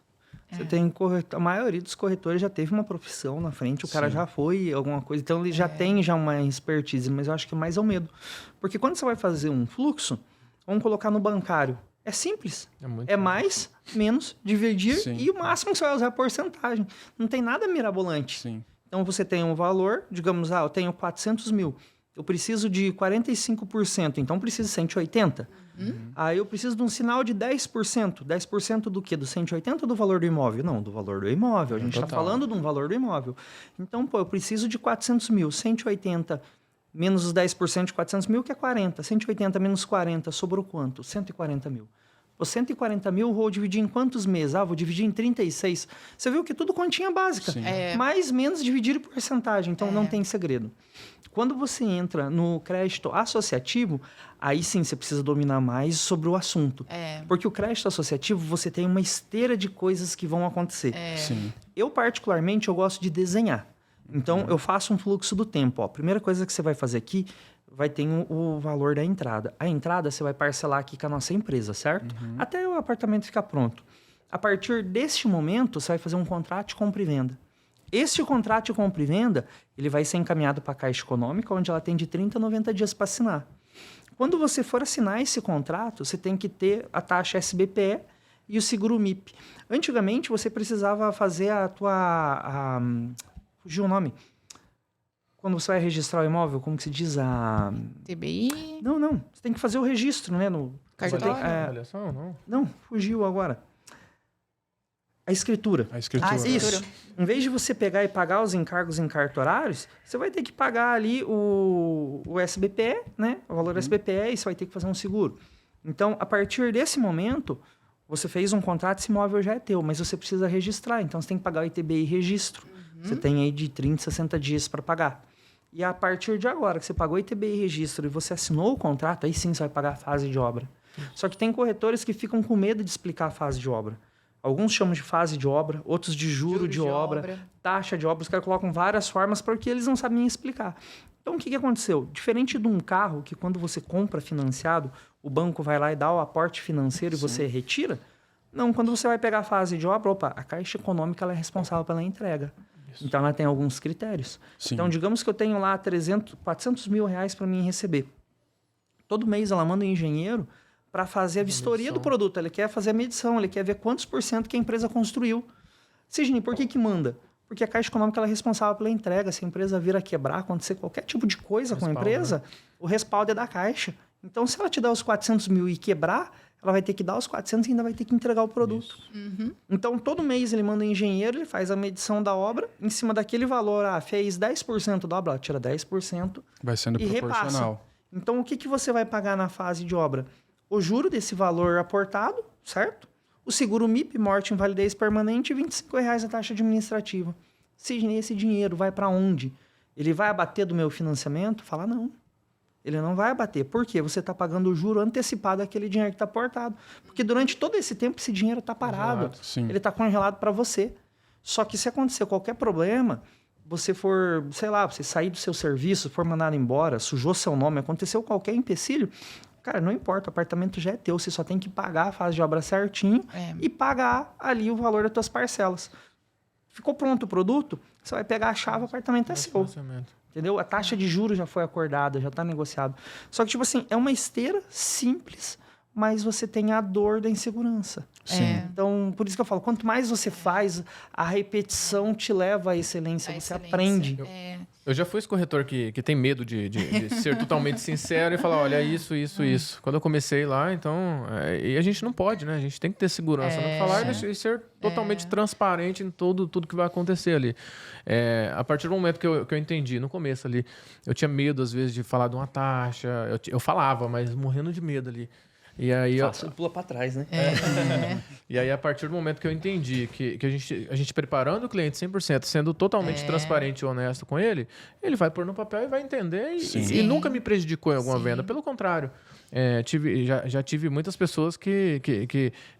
Você tem corretor, a maioria dos corretores já teve uma profissão na frente, o cara já foi alguma coisa, então ele já tem uma expertise, mas eu acho que mais é o medo. Porque quando você vai fazer um fluxo, vamos colocar no bancário, é simples. É mais, menos, dividir e o máximo que você vai usar é a porcentagem. Não tem nada mirabolante. Sim. Então você tem um valor, digamos, eu tenho 400 mil. Eu preciso de 45%, então preciso de 180. Aí eu preciso de um sinal de 10%. 10% do quê? Do 180 ou do valor do imóvel? Não, do valor do imóvel. A gente está falando de um valor do imóvel. Então, eu preciso de 400 mil. 180 menos os 10% de 400 mil, que é 40. 180 menos 40, sobrou quanto? 140 mil. Os 140 mil eu vou dividir em quantos meses? Vou dividir em 36. Você viu que tudo continha básica. Mais, menos, dividir por porcentagem. Então, não tem segredo. Quando você entra no crédito associativo, aí sim você precisa dominar mais sobre o assunto. Porque o crédito associativo, você tem uma esteira de coisas que vão acontecer. Sim. Eu, particularmente, eu gosto de desenhar. Então, eu faço um fluxo do tempo. A primeira coisa que você vai fazer aqui, vai ter o valor da entrada. A entrada você vai parcelar aqui com a nossa empresa, certo? Até o apartamento ficar pronto. A partir deste momento, você vai fazer um contrato de compra e venda. Este contrato de compra e venda, ele vai ser encaminhado para a Caixa Econômica, onde ela tem de 30 a 90 dias para assinar. Quando você for assinar esse contrato, você tem que ter a taxa SBPE e o seguro MIP. Antigamente, você precisava fazer fugiu o nome. Quando você vai registrar o imóvel, como que se diz? TBI? Não. Você tem que fazer o registro, né? Cartório? Avaliação, não? Não, fugiu agora. A escritura. A escritura. Isso. Em vez de você pegar e pagar os encargos em cartorários, você vai ter que pagar ali o SBPE, né? O valor SBPE, e você vai ter que fazer um seguro. Então, a partir desse momento, você fez um contrato, esse imóvel já é teu, mas você precisa registrar. Então, você tem que pagar o ITBI registro. Você tem aí de 30 a 60 dias para pagar. E a partir de agora, que você pagou o ITBI registro e você assinou o contrato, aí sim você vai pagar a fase de obra. Só que tem corretores que ficam com medo de explicar a fase de obra. Alguns chamam de fase de obra, outros de juro de obra, taxa de obra. Os caras colocam várias formas porque eles não sabem explicar. Então, o que aconteceu? Diferente de um carro, que quando você compra financiado, o banco vai lá e dá o aporte financeiro e você retira. Não, quando você vai pegar a fase de obra, a Caixa Econômica ela é responsável pela entrega. Isso. Então, ela tem alguns critérios. Sim. Então, digamos que eu tenho lá 400 mil reais para mim receber. Todo mês ela manda um engenheiro para fazer a vistoria do produto. Ele quer fazer a medição, ele quer ver quantos por cento que a empresa construiu. Sidney, por que manda? Porque a Caixa Econômica ela é responsável pela entrega. Se a empresa vir a quebrar, acontecer qualquer tipo de coisa com a empresa, o respaldo é da Caixa. Então, se ela te dá os 400 mil e quebrar, ela vai ter que dar os 400 e ainda vai ter que entregar o produto. Então, todo mês ele manda um engenheiro, ele faz a medição da obra, em cima daquele valor, fez 10% da obra, ela tira 10%. Vai sendo e proporcional. Repassa. Então, o que você vai pagar na fase de obra? O juro desse valor aportado, certo? O seguro MIP, morte, invalidez permanente, e R$25 a taxa administrativa. Sidney, esse dinheiro vai para onde? Ele vai abater do meu financiamento? Fala, não. Ele não vai abater. Por quê? Você está pagando o juro antecipado daquele dinheiro que está aportado. Porque durante todo esse tempo, esse dinheiro está parado. Ele está congelado para você. Só que se acontecer qualquer problema, você for, sei lá, você sair do seu serviço, for mandado embora, sujou seu nome, aconteceu qualquer empecilho, cara, não importa, o apartamento já é teu, você só tem que pagar a fase de obra certinho e pagar ali o valor das tuas parcelas. Ficou pronto o produto, você vai pegar a chave, o apartamento é seu. Entendeu? A taxa de juros já foi acordada, já está negociado. Só que, tipo assim, é uma esteira simples, mas você tem a dor da insegurança. Então, por isso que eu falo, quanto mais você faz, a repetição te leva à excelência, você aprende. Eu já fui esse corretor que tem medo de ser totalmente sincero e falar, olha, isso. Quando eu comecei lá, então... e a gente não pode, né? A gente tem que ter segurança no falar e ser totalmente transparente em tudo que vai acontecer ali. A partir do momento que eu entendi, no começo ali, eu tinha medo, às vezes, de falar de uma taxa. Eu falava, mas morrendo de medo ali. E aí pula para trás, né? E aí, a partir do momento que eu entendi que a gente preparando o cliente 100%, sendo totalmente transparente e honesto com ele, ele vai pôr no papel e vai entender e nunca me prejudicou em alguma venda. Pelo contrário, já tive muitas pessoas que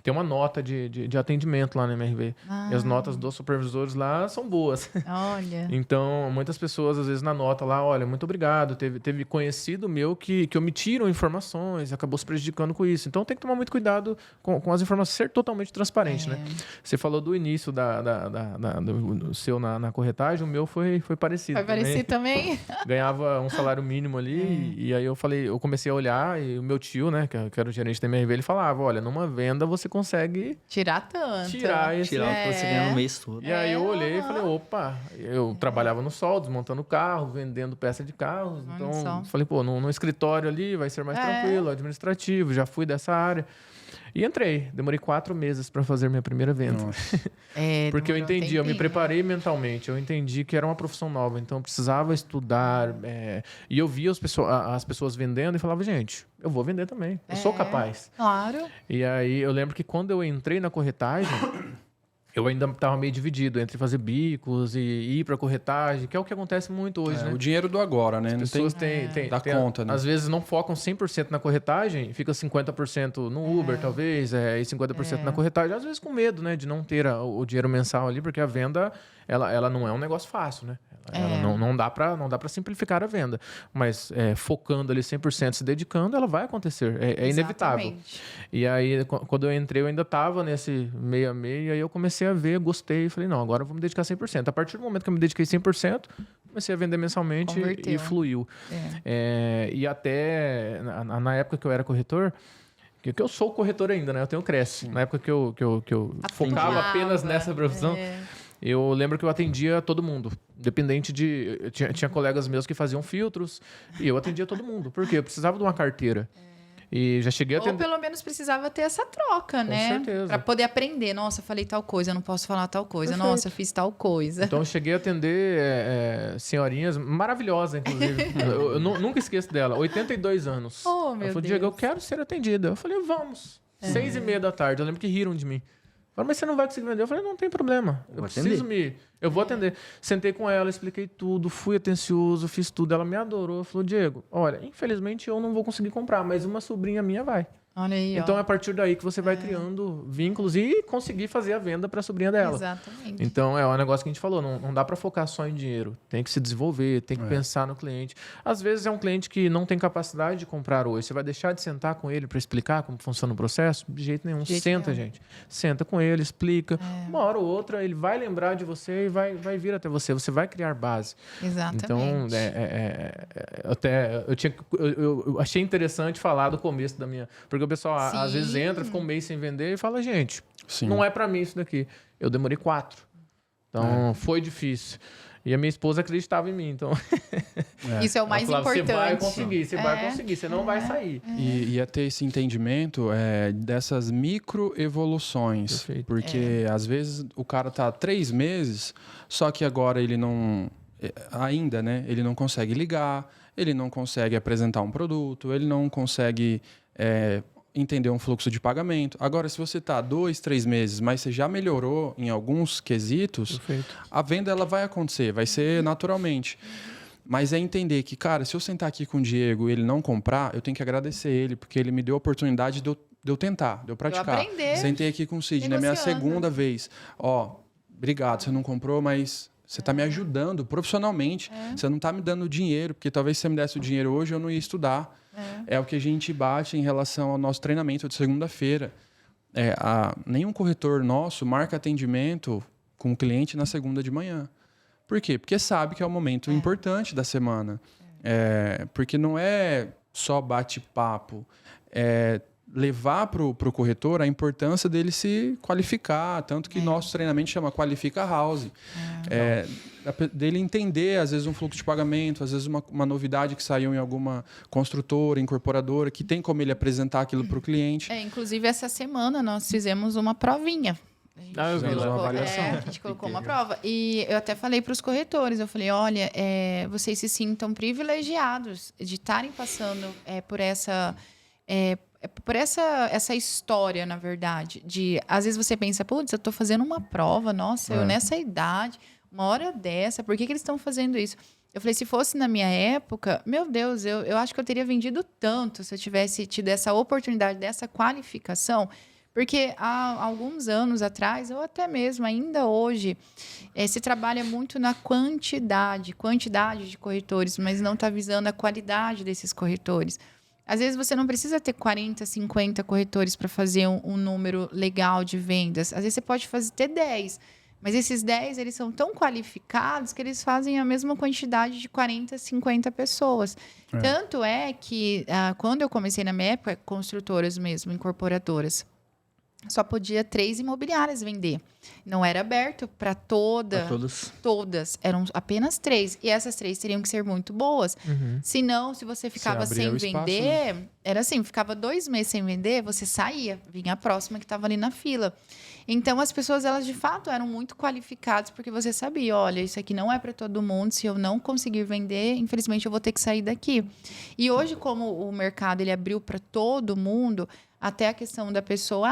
tem uma nota de atendimento lá na MRV. E as notas dos supervisores lá são boas. Olha. Então, muitas pessoas, às vezes, na nota lá, olha, muito obrigado. Teve conhecido meu que omitiram informações, acabou se prejudicando com isso. Então, tem que tomar muito cuidado com as informações, ser totalmente transparente, né? Você falou do início do seu na corretagem, o meu foi parecido. Foi parecido também? Ganhava um salário mínimo ali, e aí eu comecei a olhar, e o meu tio, né, que era o gerente da MRV, ele falava, olha, numa venda você consegue tirar tanto. Tirar o que você ganha no mês todo. E aí eu olhei e falei, opa, eu trabalhava no sol, desmontando carro, vendendo peça de carros. Então, falei, pô, no escritório ali vai ser mais tranquilo, administrativo, já fui dessa área. E entrei. Demorei 4 meses para fazer minha primeira venda. Porque eu entendi, eu me preparei mentalmente. Eu entendi que era uma profissão nova, então eu precisava estudar. E eu via as pessoas vendendo e falava, gente, eu vou vender também. Eu sou capaz. Claro. E aí eu lembro que quando eu entrei na corretagem, eu ainda estava meio dividido entre fazer bicos e ir para corretagem, que é o que acontece muito hoje, né? O dinheiro do agora, né? As pessoas têm conta, né? Às vezes não focam 100% na corretagem, fica 50% no Uber, talvez, e 50% na corretagem. Às vezes com medo, né? De não ter o dinheiro mensal ali, porque a venda, ela não é um negócio fácil, né? Não dá para simplificar a venda. Mas focando ali 100%, se dedicando, ela vai acontecer. É inevitável. E aí, quando eu entrei, eu ainda estava nesse meio a meio, e aí eu comecei a ver, gostei, e falei, não, agora eu vou me dedicar 100%. A partir do momento que eu me dediquei 100%, comecei a vender mensalmente e fluiu. E até, na época que eu era corretor, que eu sou corretor ainda, né? Eu tenho Cresce. Na época que eu focava apenas nessa profissão, eu lembro que eu atendia todo mundo, dependente de... Tinha colegas meus que faziam filtros e eu atendia todo mundo. Por quê? Eu precisava de uma carteira. E já cheguei a atender... Ou pelo menos precisava ter essa troca, né? Com certeza. Pra poder aprender. Nossa, falei tal coisa, eu não posso falar tal coisa. Perfeito. Nossa, eu fiz tal coisa. Então eu cheguei a atender senhorinhas maravilhosas, inclusive. eu nunca esqueço dela. 82 anos. Oh, meu Ela falou, Deus. Diego, eu quero ser atendida. Eu falei, vamos. 6h30 da tarde. Eu lembro que riram de mim. Falaram, mas você não vai conseguir vender? Eu falei, não tem problema. Eu vou atender. Sentei com ela, expliquei tudo, fui atencioso, fiz tudo. Ela me adorou. Falou, Diego, olha, infelizmente eu não vou conseguir comprar, mas uma sobrinha minha vai. Olha aí, Então ó. é a partir daí que você vai criando vínculos e conseguir fazer a venda para a sobrinha dela. Exatamente. Então é um negócio que a gente falou, não dá para focar só em dinheiro, tem que se desenvolver, tem que pensar no cliente. Às vezes é um cliente que não tem capacidade de comprar hoje, você vai deixar de sentar com ele para explicar como funciona o processo? De jeito nenhum. Senta, gente. Senta com ele, explica. Uma hora ou outra ele vai lembrar de você e vai vir até você. Você vai criar base. Exatamente. Então, eu achei interessante falar do começo da minha... Porque o pessoal às vezes entra, fica um mês sem vender e fala, gente, não é para mim isso daqui. Eu demorei 4. Então, foi difícil. E a minha esposa acreditava em mim, então... Isso é o mais importante. Você vai conseguir, você não vai sair. E ia ter esse entendimento dessas microevoluções. Perfeito. Porque, às vezes, o cara tá 3 meses, só que agora ele não... Ainda, né? Ele não consegue ligar, ele não consegue apresentar um produto, ele não consegue... entender um fluxo de pagamento. Agora, se você está 2, 3 meses, mas você já melhorou em alguns quesitos, a venda ela vai acontecer, vai ser naturalmente. Mas é entender que, cara, se eu sentar aqui com o Diego e ele não comprar, eu tenho que agradecer ele, porque ele me deu a oportunidade de eu tentar, de eu praticar. Eu aprender. Sentei aqui com o Cid, na minha segunda vez. Obrigado, você não comprou, mas... Você está me ajudando profissionalmente. Você não está me dando dinheiro, porque talvez se você me desse o dinheiro hoje, eu não ia estudar. É o que a gente bate em relação ao nosso treinamento de segunda-feira. Nenhum corretor nosso marca atendimento com o cliente na segunda de manhã. Por quê? Porque sabe que é o momento importante da semana. Porque não é só bate-papo. Levar para o corretor a importância dele se qualificar, tanto que nosso treinamento chama Qualifica House. Dele entender, às vezes, um fluxo de pagamento, às vezes uma novidade que saiu em alguma construtora, incorporadora, que tem como ele apresentar aquilo para o cliente. Inclusive, essa semana nós fizemos uma provinha. Eu vi lá. Uma avaliação. A gente colocou uma prova. E eu até falei para os corretores, eu falei, olha, vocês se sintam privilegiados de estarem passando por essa história, na verdade, às vezes você pensa, putz, eu estou fazendo uma prova, nossa, eu nessa idade, uma hora dessa, por que eles estão fazendo isso? Eu falei, se fosse na minha época, meu Deus, eu acho que eu teria vendido tanto se eu tivesse tido essa oportunidade, dessa qualificação, porque há alguns anos atrás, ou até mesmo ainda hoje, se trabalha muito na quantidade de corretores, mas não está visando a qualidade desses corretores. Às vezes você não precisa ter 40, 50 corretores para fazer um número legal de vendas. Às vezes você pode ter 10. Mas esses 10, eles são tão qualificados que eles fazem a mesma quantidade de 40, 50 pessoas. Tanto é que, quando eu comecei na minha época, construtoras mesmo, incorporadoras, só podia 3 imobiliárias vender. Não era aberto para todas. Eram apenas 3. E essas 3 teriam que ser muito boas. Senão, se você ficava sem vender, era assim, ficava 2 meses sem vender, você saía, vinha a próxima que estava ali na fila. Então, as pessoas, elas de fato eram muito qualificadas, porque você sabia, olha, isso aqui não é para todo mundo, se eu não conseguir vender, infelizmente eu vou ter que sair daqui. E hoje, como o mercado ele abriu para todo mundo, até a questão da pessoa,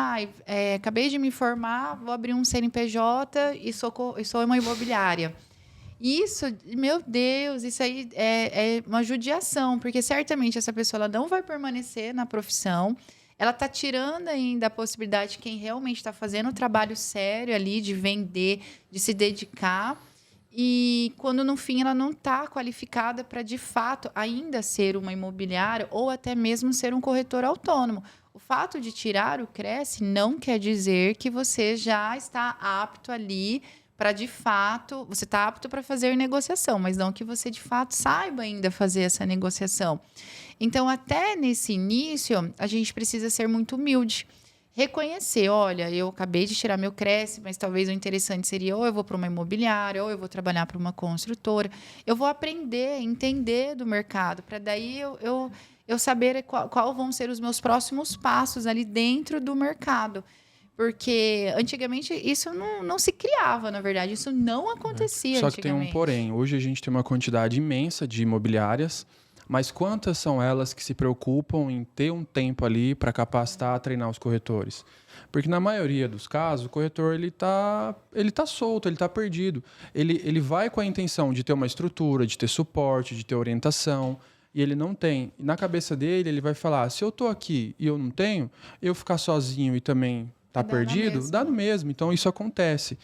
acabei de me formar, vou abrir um CNPJ e sou uma imobiliária. Isso, meu Deus, isso aí é uma judiação, porque certamente essa pessoa ela não vai permanecer na profissão, ela está tirando ainda a possibilidade de quem realmente está fazendo o trabalho sério ali, de vender, de se dedicar, e quando no fim ela não está qualificada para, de fato, ainda ser uma imobiliária ou até mesmo ser um corretor autônomo. O fato de tirar o Cresce não quer dizer que você já está apto ali para, de fato, você está apto para fazer negociação, mas não que você, de fato, saiba ainda fazer essa negociação. Então, até nesse início, a gente precisa ser muito humilde. Reconhecer, olha, eu acabei de tirar meu Cresce, mas talvez o interessante seria ou eu vou para uma imobiliária, ou eu vou trabalhar para uma construtora. Eu vou aprender, entender do mercado, para daí eu saber qual vão ser os meus próximos passos ali dentro do mercado. Porque antigamente isso não se criava, na verdade. Isso não acontecia Só que tem um porém. Hoje a gente tem uma quantidade imensa de imobiliárias, mas quantas são elas que se preocupam em ter um tempo ali para capacitar, treinar os corretores? Porque na maioria dos casos, o corretor ele tá solto, ele está perdido. Ele vai com a intenção de ter uma estrutura, de ter suporte, de ter orientação. e ele não tem, na cabeça dele ele vai falar, se eu tô aqui e eu não tenho, eu ficar sozinho e também tá Dá perdido, dá no mesmo. Então isso acontece.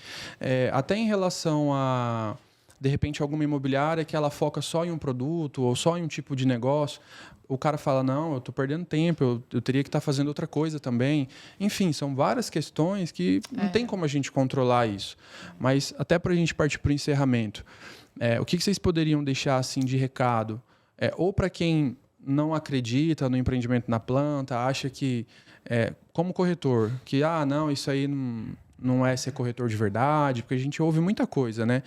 Até em relação a, de repente, alguma imobiliária que ela foca só em um produto ou só em um tipo de negócio, o cara fala, não, eu tô perdendo tempo, eu teria que estar fazendo outra coisa também. Enfim, são várias questões que não tem como a gente controlar isso. Mas até para a gente partir para o encerramento, o que vocês poderiam deixar assim de recado? Ou para quem não acredita no empreendimento na planta, acha que, como corretor, que, não, isso aí não é ser corretor de verdade, porque a gente ouve muita coisa, né?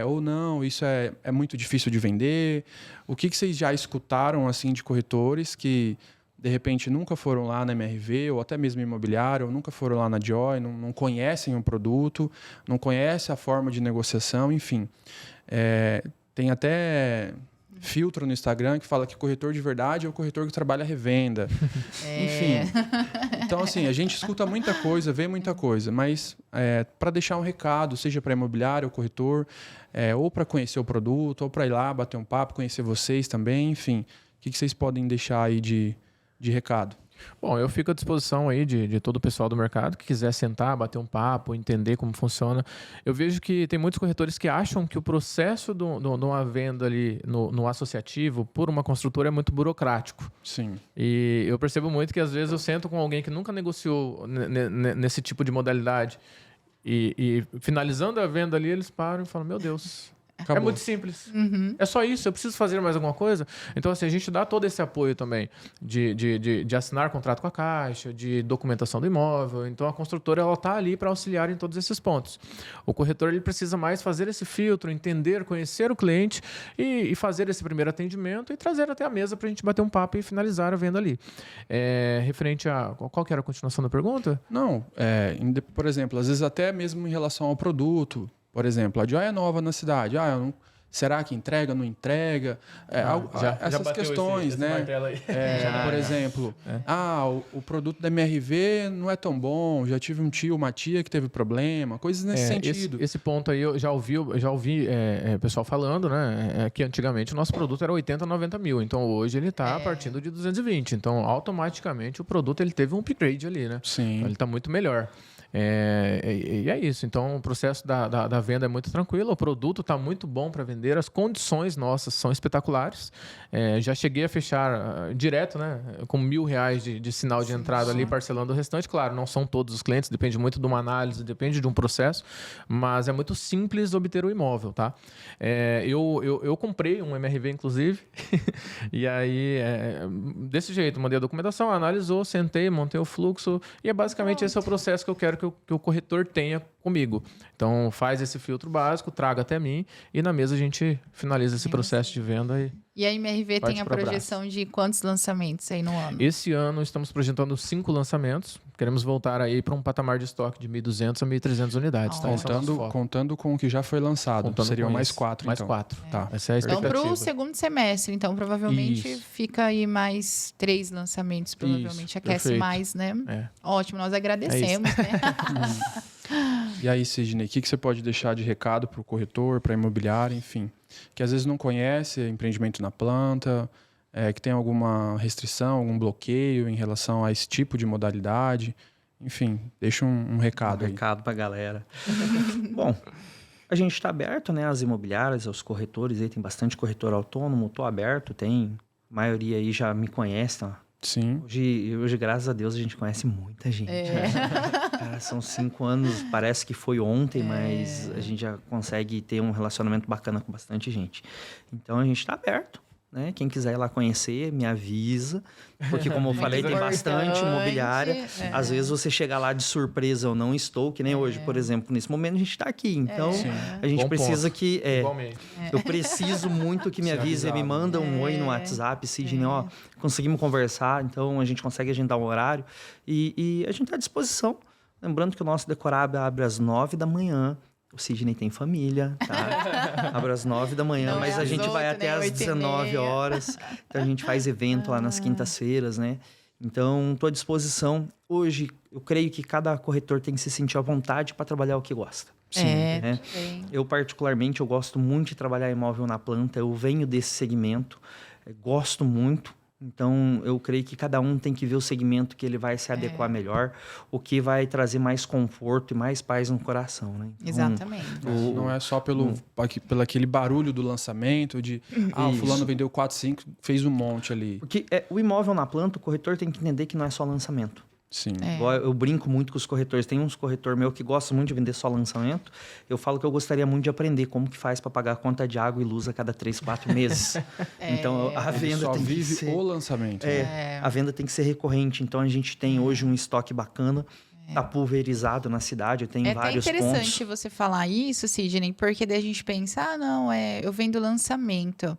Ou não, isso é muito difícil de vender. O que vocês já escutaram assim de corretores que, de repente, nunca foram lá na MRV, ou até mesmo imobiliário, ou nunca foram lá na Joy, não conhecem o produto, não conhecem a forma de negociação, enfim. Tem até filtro no Instagram que fala que corretor de verdade é o corretor que trabalha revenda. Enfim. Então, assim, a gente escuta muita coisa, vê muita coisa, mas para deixar um recado, seja para imobiliário ou corretor, ou para conhecer o produto, ou para ir lá bater um papo, conhecer vocês também, enfim. O que vocês podem deixar aí de recado? Bom, eu fico à disposição aí de todo o pessoal do mercado que quiser sentar, bater um papo, entender como funciona. Eu vejo que tem muitos corretores que acham que o processo de uma venda ali no associativo por uma construtora é muito burocrático. Sim. E eu percebo muito que às vezes eu sento com alguém que nunca negociou nesse tipo de modalidade e finalizando a venda ali, eles param e falam, meu Deus... Acabou. É muito simples. É só isso. Eu preciso fazer mais alguma coisa? Então, assim, a gente dá todo esse apoio também de assinar contrato com a Caixa, de documentação do imóvel. Então, a construtora ela está ali para auxiliar em todos esses pontos. O corretor ele precisa mais fazer esse filtro, entender, conhecer o cliente e fazer esse primeiro atendimento e trazer até a mesa para a gente bater um papo e finalizar a venda ali. Referente a... Qual que era a continuação da pergunta? Não. Por exemplo, às vezes até mesmo em relação ao produto... Por exemplo, a Joy é nova na cidade. Será que entrega, não entrega? Essas questões, né? Por exemplo, o produto da MRV não é tão bom, já tive um tio, uma tia que teve problema, coisas nesse sentido. Esse ponto aí eu já ouvi pessoal falando, né? Que antigamente o nosso produto era 80, 90 mil. Então hoje ele está partindo de 220. Então automaticamente o produto ele teve um upgrade ali, né? Sim. Então, ele está muito melhor. E é isso. Então, o processo da venda é muito tranquilo. O produto está muito bom para vender. As condições nossas são espetaculares. Já cheguei a fechar direto, né? Com R$1.000 de sinal de entrada ali, parcelando o restante. Claro, não são todos os clientes. Depende muito de uma análise, depende de um processo. Mas é muito simples obter o imóvel, tá? Eu comprei um MRV, inclusive. E aí, desse jeito, mandei a documentação, analisou, sentei, montei o fluxo. E é basicamente esse é o processo que eu quero que o corretor tenha comigo. Então, faz esse filtro básico, traga até mim e na mesa a gente finaliza esse processo de venda. E a MRV tem a projeção de quantos lançamentos aí no ano? Esse ano estamos projetando 5 lançamentos. Queremos voltar aí para um patamar de estoque de 1.200 a 1.300 unidades. Tá? Contando com o que já foi lançado. Seriam mais 4, mais então. 4. Tá. Essa é a expectativa. Então, para o segundo semestre, então, provavelmente fica aí mais 3 lançamentos. Provavelmente isso, aquece perfeito. Mais, né? Ótimo, nós agradecemos, né? E aí, Sidney, o que você pode deixar de recado para o corretor, para a imobiliária, enfim, que às vezes não conhece empreendimento na planta, que tem alguma restrição, algum bloqueio em relação a esse tipo de modalidade? Enfim, deixa um recado aí. Um recado para a galera. Bom, a gente está aberto, né? As imobiliárias, aos corretores, aí tem bastante corretor autônomo, estou aberto, a maioria aí já me conhece, tá? Sim. Hoje, graças a Deus, a gente conhece muita gente. Cara, são 5 anos, parece que foi ontem, mas a gente já consegue ter um relacionamento bacana com bastante gente. Então, a gente está aberto, né? Quem quiser ir lá conhecer, me avisa. Porque, como eu falei, tem bastante imobiliária. Às vezes, você chega lá de surpresa, eu não estou, que nem hoje, por exemplo. Nesse momento, a gente está aqui. Então, a gente precisa que... Eu preciso muito que me avise, me manda um oi no WhatsApp, Sidney, conseguimos conversar, então a gente consegue agendar um horário. E a gente está à disposição. Lembrando que o nosso Decorab abre às 9 da manhã. O Sidney tem família, tá? Abre às 9 da manhã, mas a gente vai até às 19 horas. Então, a gente faz evento lá nas quintas-feiras, né? Então, estou à disposição. Hoje, eu creio que cada corretor tem que se sentir à vontade para trabalhar o que gosta. Sim. Né? Eu, particularmente, eu gosto muito de trabalhar imóvel na planta. Eu venho desse segmento. gosto muito. Então, eu creio que cada um tem que ver o segmento que ele vai se adequar melhor, o que vai trazer mais conforto e mais paz no coração, né? Então, Exatamente. Não é só pelo aquele barulho do lançamento, de o fulano vendeu 4, 5, fez um monte ali. Porque o imóvel na planta, o corretor tem que entender que não é só lançamento. Sim. Igual eu brinco muito com os corretores. Tem uns corretores meus que gostam muito de vender só lançamento. Eu falo que eu gostaria muito de aprender como que faz para pagar a conta de água e luz a cada 3, 4 meses. Então, a venda Só tem que vive ser... o lançamento. A venda tem que ser recorrente. Então, a gente tem hoje um estoque bacana. Tá pulverizado na cidade. Eu tenho vários pontos. É até interessante você falar isso, Sidney, porque daí a gente pensa, eu vendo lançamento.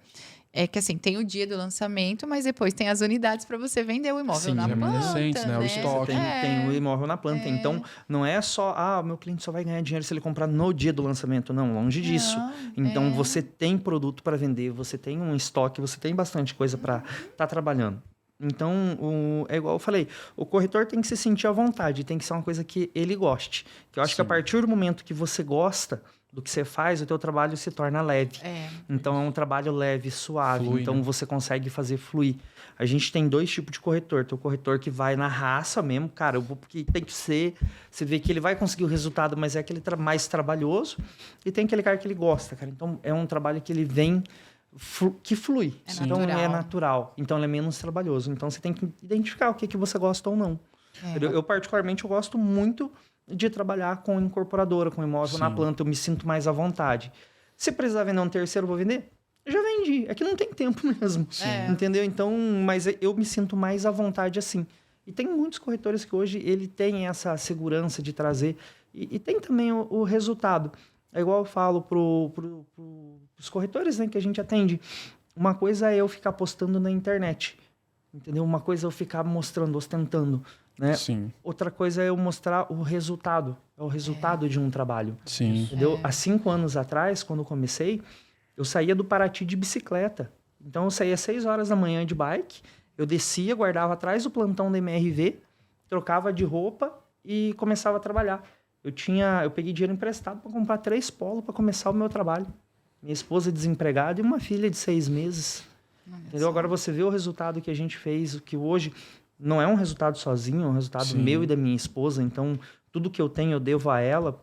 É que assim, tem o dia do lançamento, mas depois tem as unidades para você vender o imóvel na planta, né? O estoque. Tem o imóvel na planta. Então, não é só, o meu cliente só vai ganhar dinheiro se ele comprar no dia do lançamento. Não, longe disso. Então, você tem produto para vender, você tem um estoque, você tem bastante coisa para estar trabalhando. Então, é igual eu falei, o corretor tem que se sentir à vontade, tem que ser uma coisa que ele goste. Que eu acho que a partir do momento que você gosta do que você faz, o teu trabalho se torna leve. Então, é um trabalho leve, suave. Flui, então, né? você consegue fazer fluir. A gente tem 2 tipos de corretor. Tem o corretor que vai na raça mesmo. Cara, porque tem que ser... Você vê que ele vai conseguir o resultado, mas é aquele mais trabalhoso. E tem aquele cara que ele gosta, cara. Então, é um trabalho que ele vem... que flui. Então, é natural. Então, ele é menos trabalhoso. Então, você tem que identificar o que você gosta ou não. Eu particularmente, eu gosto muito de trabalhar com incorporadora, com imóvel na planta. Eu me sinto mais à vontade. Se precisar vender um terceiro, eu vou vender? Eu já vendi. É que não tem tempo mesmo. Entendeu? Então, mas eu me sinto mais à vontade assim. E tem muitos corretores que hoje ele tem essa segurança de trazer. E tem também o resultado. É igual eu falo pros corretores, né, que a gente atende. Uma coisa é eu ficar postando na internet. Entendeu? Uma coisa é eu ficar mostrando, ostentando. Né? Sim. Outra coisa é eu mostrar o resultado. É o resultado de um trabalho. Sim. Entendeu? Há 5 anos atrás, quando eu comecei, eu saía do Paraty de bicicleta. Então, eu saía às 6 horas da manhã de bike, eu descia, guardava atrás do plantão da MRV, trocava de roupa e começava a trabalhar. Eu peguei dinheiro emprestado para comprar 3 polos para começar o meu trabalho. Minha esposa desempregada e uma filha de 6 meses. Entendeu? Agora você vê o resultado que a gente fez, que hoje não é um resultado sozinho, é um resultado meu e da minha esposa. Então, tudo que eu tenho eu devo a ela,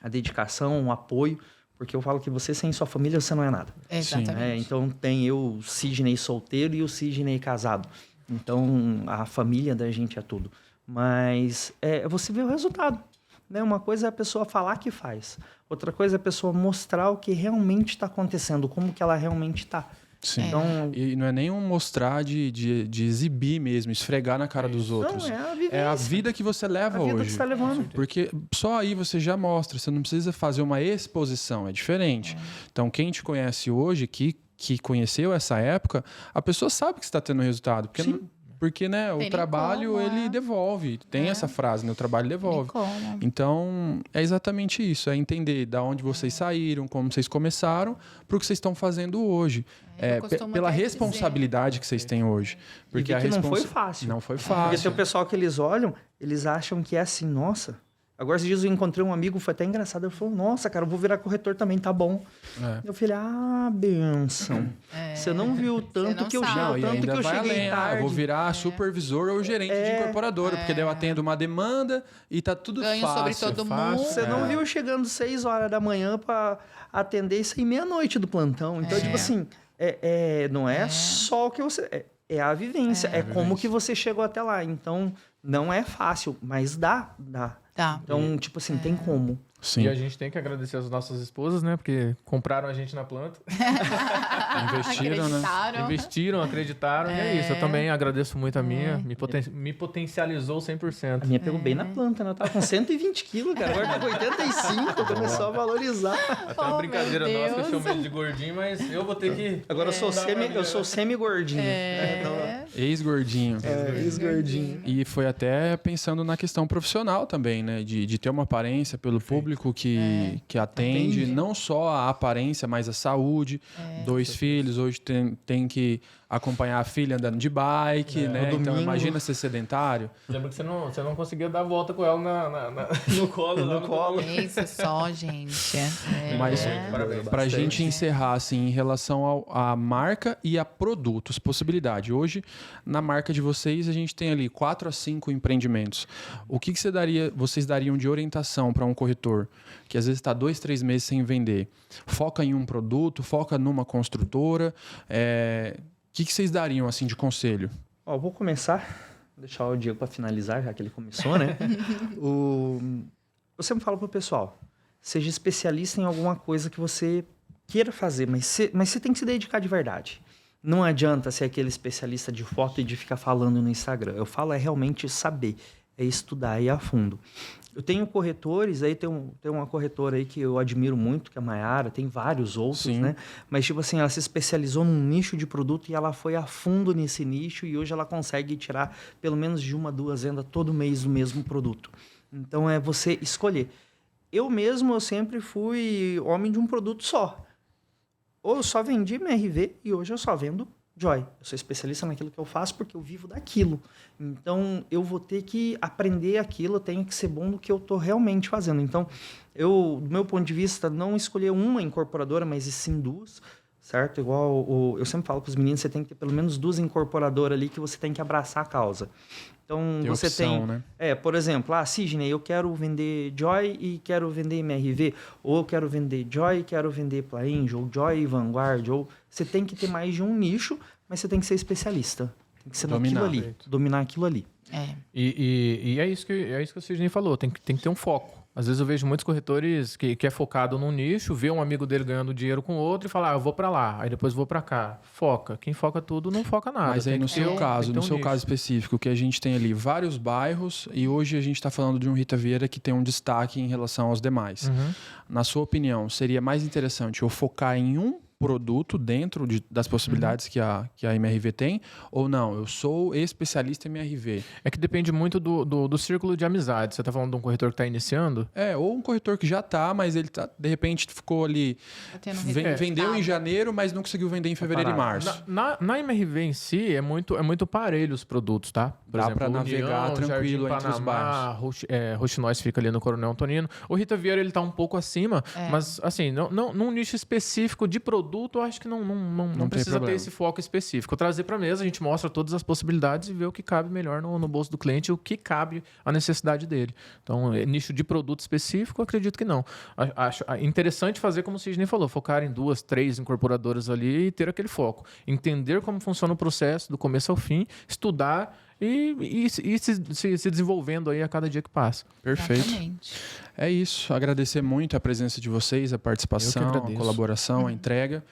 a dedicação, o apoio, porque eu falo que você sem sua família, você não é nada. Exatamente. Então, tem eu, o Sidney solteiro e o Sidney casado. Então, a família da gente é tudo. Mas você vê o resultado. Né? Uma coisa é a pessoa falar que faz. Outra coisa é a pessoa mostrar o que realmente está acontecendo, como que ela realmente está. Sim. Então, e não é nem um mostrar de exibir mesmo, esfregar na cara dos outros. Não, é a vivência. É a vida que você leva hoje. A vida que você está levando. Porque só aí você já mostra, você não precisa fazer uma exposição, é diferente. Então, quem te conhece hoje, que conheceu essa época, a pessoa sabe que você está tendo resultado. Porque né, o trabalho, ele devolve. Tem essa frase, né? O trabalho devolve. Então, é exatamente isso. É entender da onde vocês saíram, como vocês começaram, para o que vocês estão fazendo hoje. Pela responsabilidade que vocês têm hoje. Porque não foi fácil. Não foi fácil. Porque tem o pessoal que eles olham, eles acham que é assim, nossa... Agora, esses dias eu encontrei um amigo, foi até engraçado. Ele falou, nossa, cara, eu vou virar corretor também, tá bom. Eu falei, benção. Você não viu tanto que eu cheguei tarde. Eu vou virar supervisor ou gerente de incorporadora, porque daí eu atendo uma demanda e tá tudo ganho fácil. sobre todo mundo. Você não viu chegando 6 horas da manhã para atender isso aí meia-noite do plantão. Então, tipo assim, não é só o que você... É a vivência, como que você chegou até lá. Então, não é fácil, mas dá. Então, tipo assim, tem como. Sim. E a gente tem que agradecer as nossas esposas, né? Porque compraram a gente na planta. Investiram, né? Investiram, acreditaram. E é isso. Eu também agradeço muito a minha. Me potencializou 100%. A minha pegou bem na planta, né? Eu tava com 120 quilos, cara. Agora tá com 85. Começou a valorizar. Até uma brincadeira nossa que eu chamo ele de gordinho, mas eu vou ter que... Agora eu sou semi-gordinho. Ex-gordinho. Ex-gordinho. E foi até pensando na questão profissional também, né? De ter uma aparência pelo público que atende não só a aparência, mas a saúde. 2 filhos, hoje tem que acompanhar a filha andando de bike, né? No Então domingo. imagina ser sedentário. Lembra que você não conseguia dar a volta com ela no colo. No colo. É isso só, gente. Mas Parabéns. para a Bastante. gente encerrar, assim, em relação à marca e a produtos, possibilidade. Hoje, na marca de vocês, a gente tem ali 4 a 5 empreendimentos. O que vocês dariam de orientação para um corretor que às vezes está 2, 3 meses sem vender? Foca em um produto, foca numa construtora. O que vocês dariam assim de conselho? Ó, vou começar, vou deixar o Diego para finalizar, já que ele começou, né? Eu sempre falo pro pessoal, seja especialista em alguma coisa que você queira fazer, mas você tem que se dedicar de verdade. Não adianta ser aquele especialista de foto e de ficar falando no Instagram. Eu falo é realmente saber, é estudar, é ir a fundo. Eu tenho corretores, aí tem uma corretora aí que eu admiro muito, que é a Maiara, tem vários outros, Sim. né? Mas, tipo assim, ela se especializou num nicho de produto e ela foi a fundo nesse nicho e hoje ela consegue tirar pelo menos de 1 a 2 vendas todo mês do mesmo produto. Então, é você escolher. Eu sempre fui homem de um produto só. Ou eu só vendi MRV e hoje eu só vendo Joy. Eu sou especialista naquilo que eu faço porque eu vivo daquilo. Então, eu vou ter que aprender aquilo, eu tenho que ser bom no que eu estou realmente fazendo. Então, do meu ponto de vista, não escolher uma incorporadora, mas sim 2, certo? Igual eu sempre falo para os meninos, você tem que ter pelo menos 2 incorporadoras ali que você tem que abraçar a causa. Então, Ter você opção, tem... né? Por exemplo, Sidney, eu quero vender Joy e quero vender MRV, ou eu quero vender Joy e quero vender Plainge, ou Joy e Vanguard, ou... Você tem que ter mais de um nicho, mas você tem que ser especialista. Tem que ser naquilo ali, dominar aquilo ali. E é isso que o Sidney falou, tem que ter um foco. Às vezes eu vejo muitos corretores que é focado num nicho, vê um amigo dele ganhando dinheiro com outro e fala, eu vou para lá, aí depois vou para cá. Foca. Quem foca tudo não foca nada. Mas aí no seu caso específico, que a gente tem ali vários bairros e hoje a gente está falando de um Rita Vieira que tem um destaque em relação aos demais. Na sua opinião, seria mais interessante eu focar em um produto dentro das possibilidades que a MRV tem, ou não? Eu sou especialista em MRV. É que depende muito do círculo de amizade. Você está falando de um corretor que está iniciando? Ou um corretor que já está, mas ele de repente ficou ali, vendeu em janeiro, mas não conseguiu vender em fevereiro e março. Na MRV em si, é muito parelho os produtos, tá? Por Dá para navegar tranquilo entre os bairros. Roxinóis fica ali no Coronel Antonino. O Rita Vieira, ele tá um pouco acima, mas assim, num nicho específico de produto, eu acho que não precisa ter esse foco específico. Trazer para a mesa, a gente mostra todas as possibilidades e vê o que cabe melhor no bolso do cliente e o que cabe à necessidade dele. Então, nicho de produto específico, eu acredito que não. Acho interessante fazer como o Sidney falou, focar em 2, 3 incorporadoras ali e ter aquele foco. Entender como funciona o processo do começo ao fim, estudar e se desenvolvendo aí a cada dia que passa. Perfeito. Exatamente. É isso. Agradecer muito a presença de vocês, a participação, a colaboração, a entrega.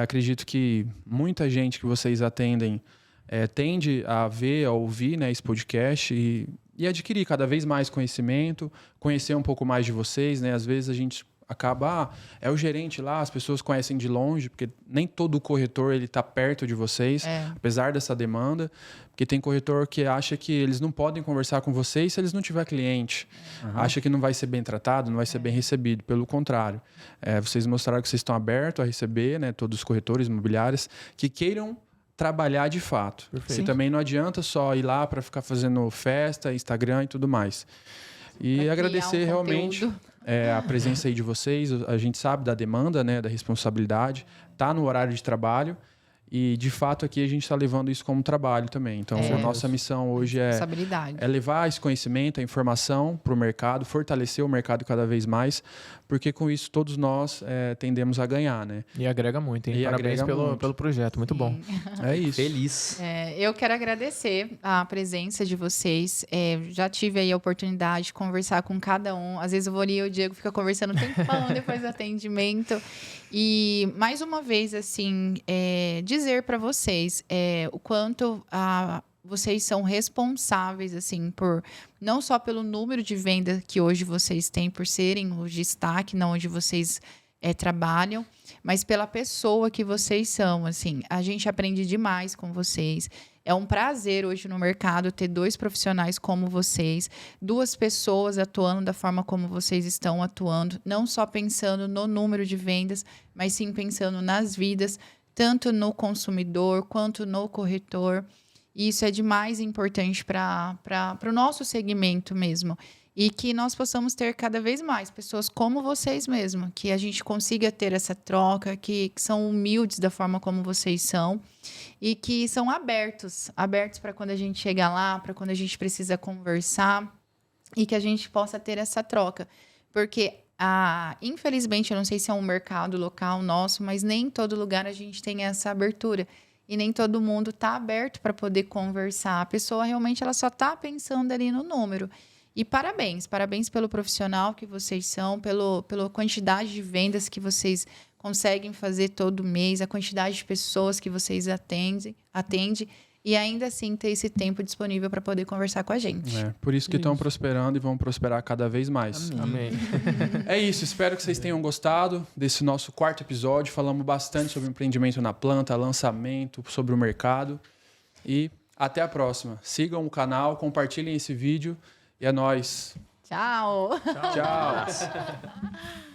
Acredito que muita gente que vocês atendem tende a ver, a ouvir, né, esse podcast e adquirir cada vez mais conhecimento, conhecer um pouco mais de vocês, né? Às vezes a gente acaba, é o gerente lá, as pessoas conhecem de longe, porque nem todo corretor ele está perto de vocês, apesar dessa demanda, porque tem corretor que acha que eles não podem conversar com vocês se eles não tiver cliente, acha que não vai ser bem tratado, não vai ser bem recebido, pelo contrário. Vocês mostraram que vocês estão abertos a receber, né, todos os corretores imobiliários que queiram trabalhar de fato. Perfeito. E também não adianta só ir lá para ficar fazendo festa, Instagram e tudo mais. E agradecer realmente a presença aí de vocês. A gente sabe da demanda, né, da responsabilidade. Está no horário de trabalho. E, de fato, aqui a gente está levando isso como trabalho também. Então, a nossa missão hoje é levar esse conhecimento, a informação para o mercado, fortalecer o mercado cada vez mais, porque com isso todos nós tendemos a ganhar, né? E agrega muito, hein? Parabéns pelo projeto, muito bom. É isso. Feliz. Eu quero agradecer a presença de vocês. Já tive aí a oportunidade de conversar com cada um. Às vezes o Vori e o Diego ficam conversando um tempão depois do atendimento. E, mais uma vez, assim, dizer para vocês o quanto vocês são responsáveis, assim, por não só pelo número de vendas que hoje vocês têm, por serem o destaque na onde vocês trabalham, mas pela pessoa que vocês são, assim. A gente aprende demais com vocês. É um prazer hoje no mercado ter 2 profissionais como vocês, 2 pessoas atuando da forma como vocês estão atuando, não só pensando no número de vendas, mas sim pensando nas vidas tanto no consumidor quanto no corretor. E isso é de mais importante para o nosso segmento mesmo. E que nós possamos ter cada vez mais pessoas como vocês mesmo, que a gente consiga ter essa troca, que são humildes da forma como vocês são e que são abertos para quando a gente chegar lá, para quando a gente precisa conversar e que a gente possa ter essa troca. Porque, infelizmente, eu não sei se é um mercado local nosso, mas nem em todo lugar a gente tem essa abertura. E nem todo mundo está aberto para poder conversar. A pessoa realmente ela só está pensando ali no número. E parabéns pelo profissional que vocês são, pela quantidade de vendas que vocês conseguem fazer todo mês, a quantidade de pessoas que vocês atendem e ainda assim ter esse tempo disponível para poder conversar com a gente. Por isso que estão prosperando e vão prosperar cada vez mais. Amém. É isso, espero que vocês tenham gostado desse nosso 4º episódio. Falamos bastante sobre empreendimento na planta, lançamento, sobre o mercado. E até a próxima. Sigam o canal, compartilhem esse vídeo. E é nóis. Tchau! Tchau.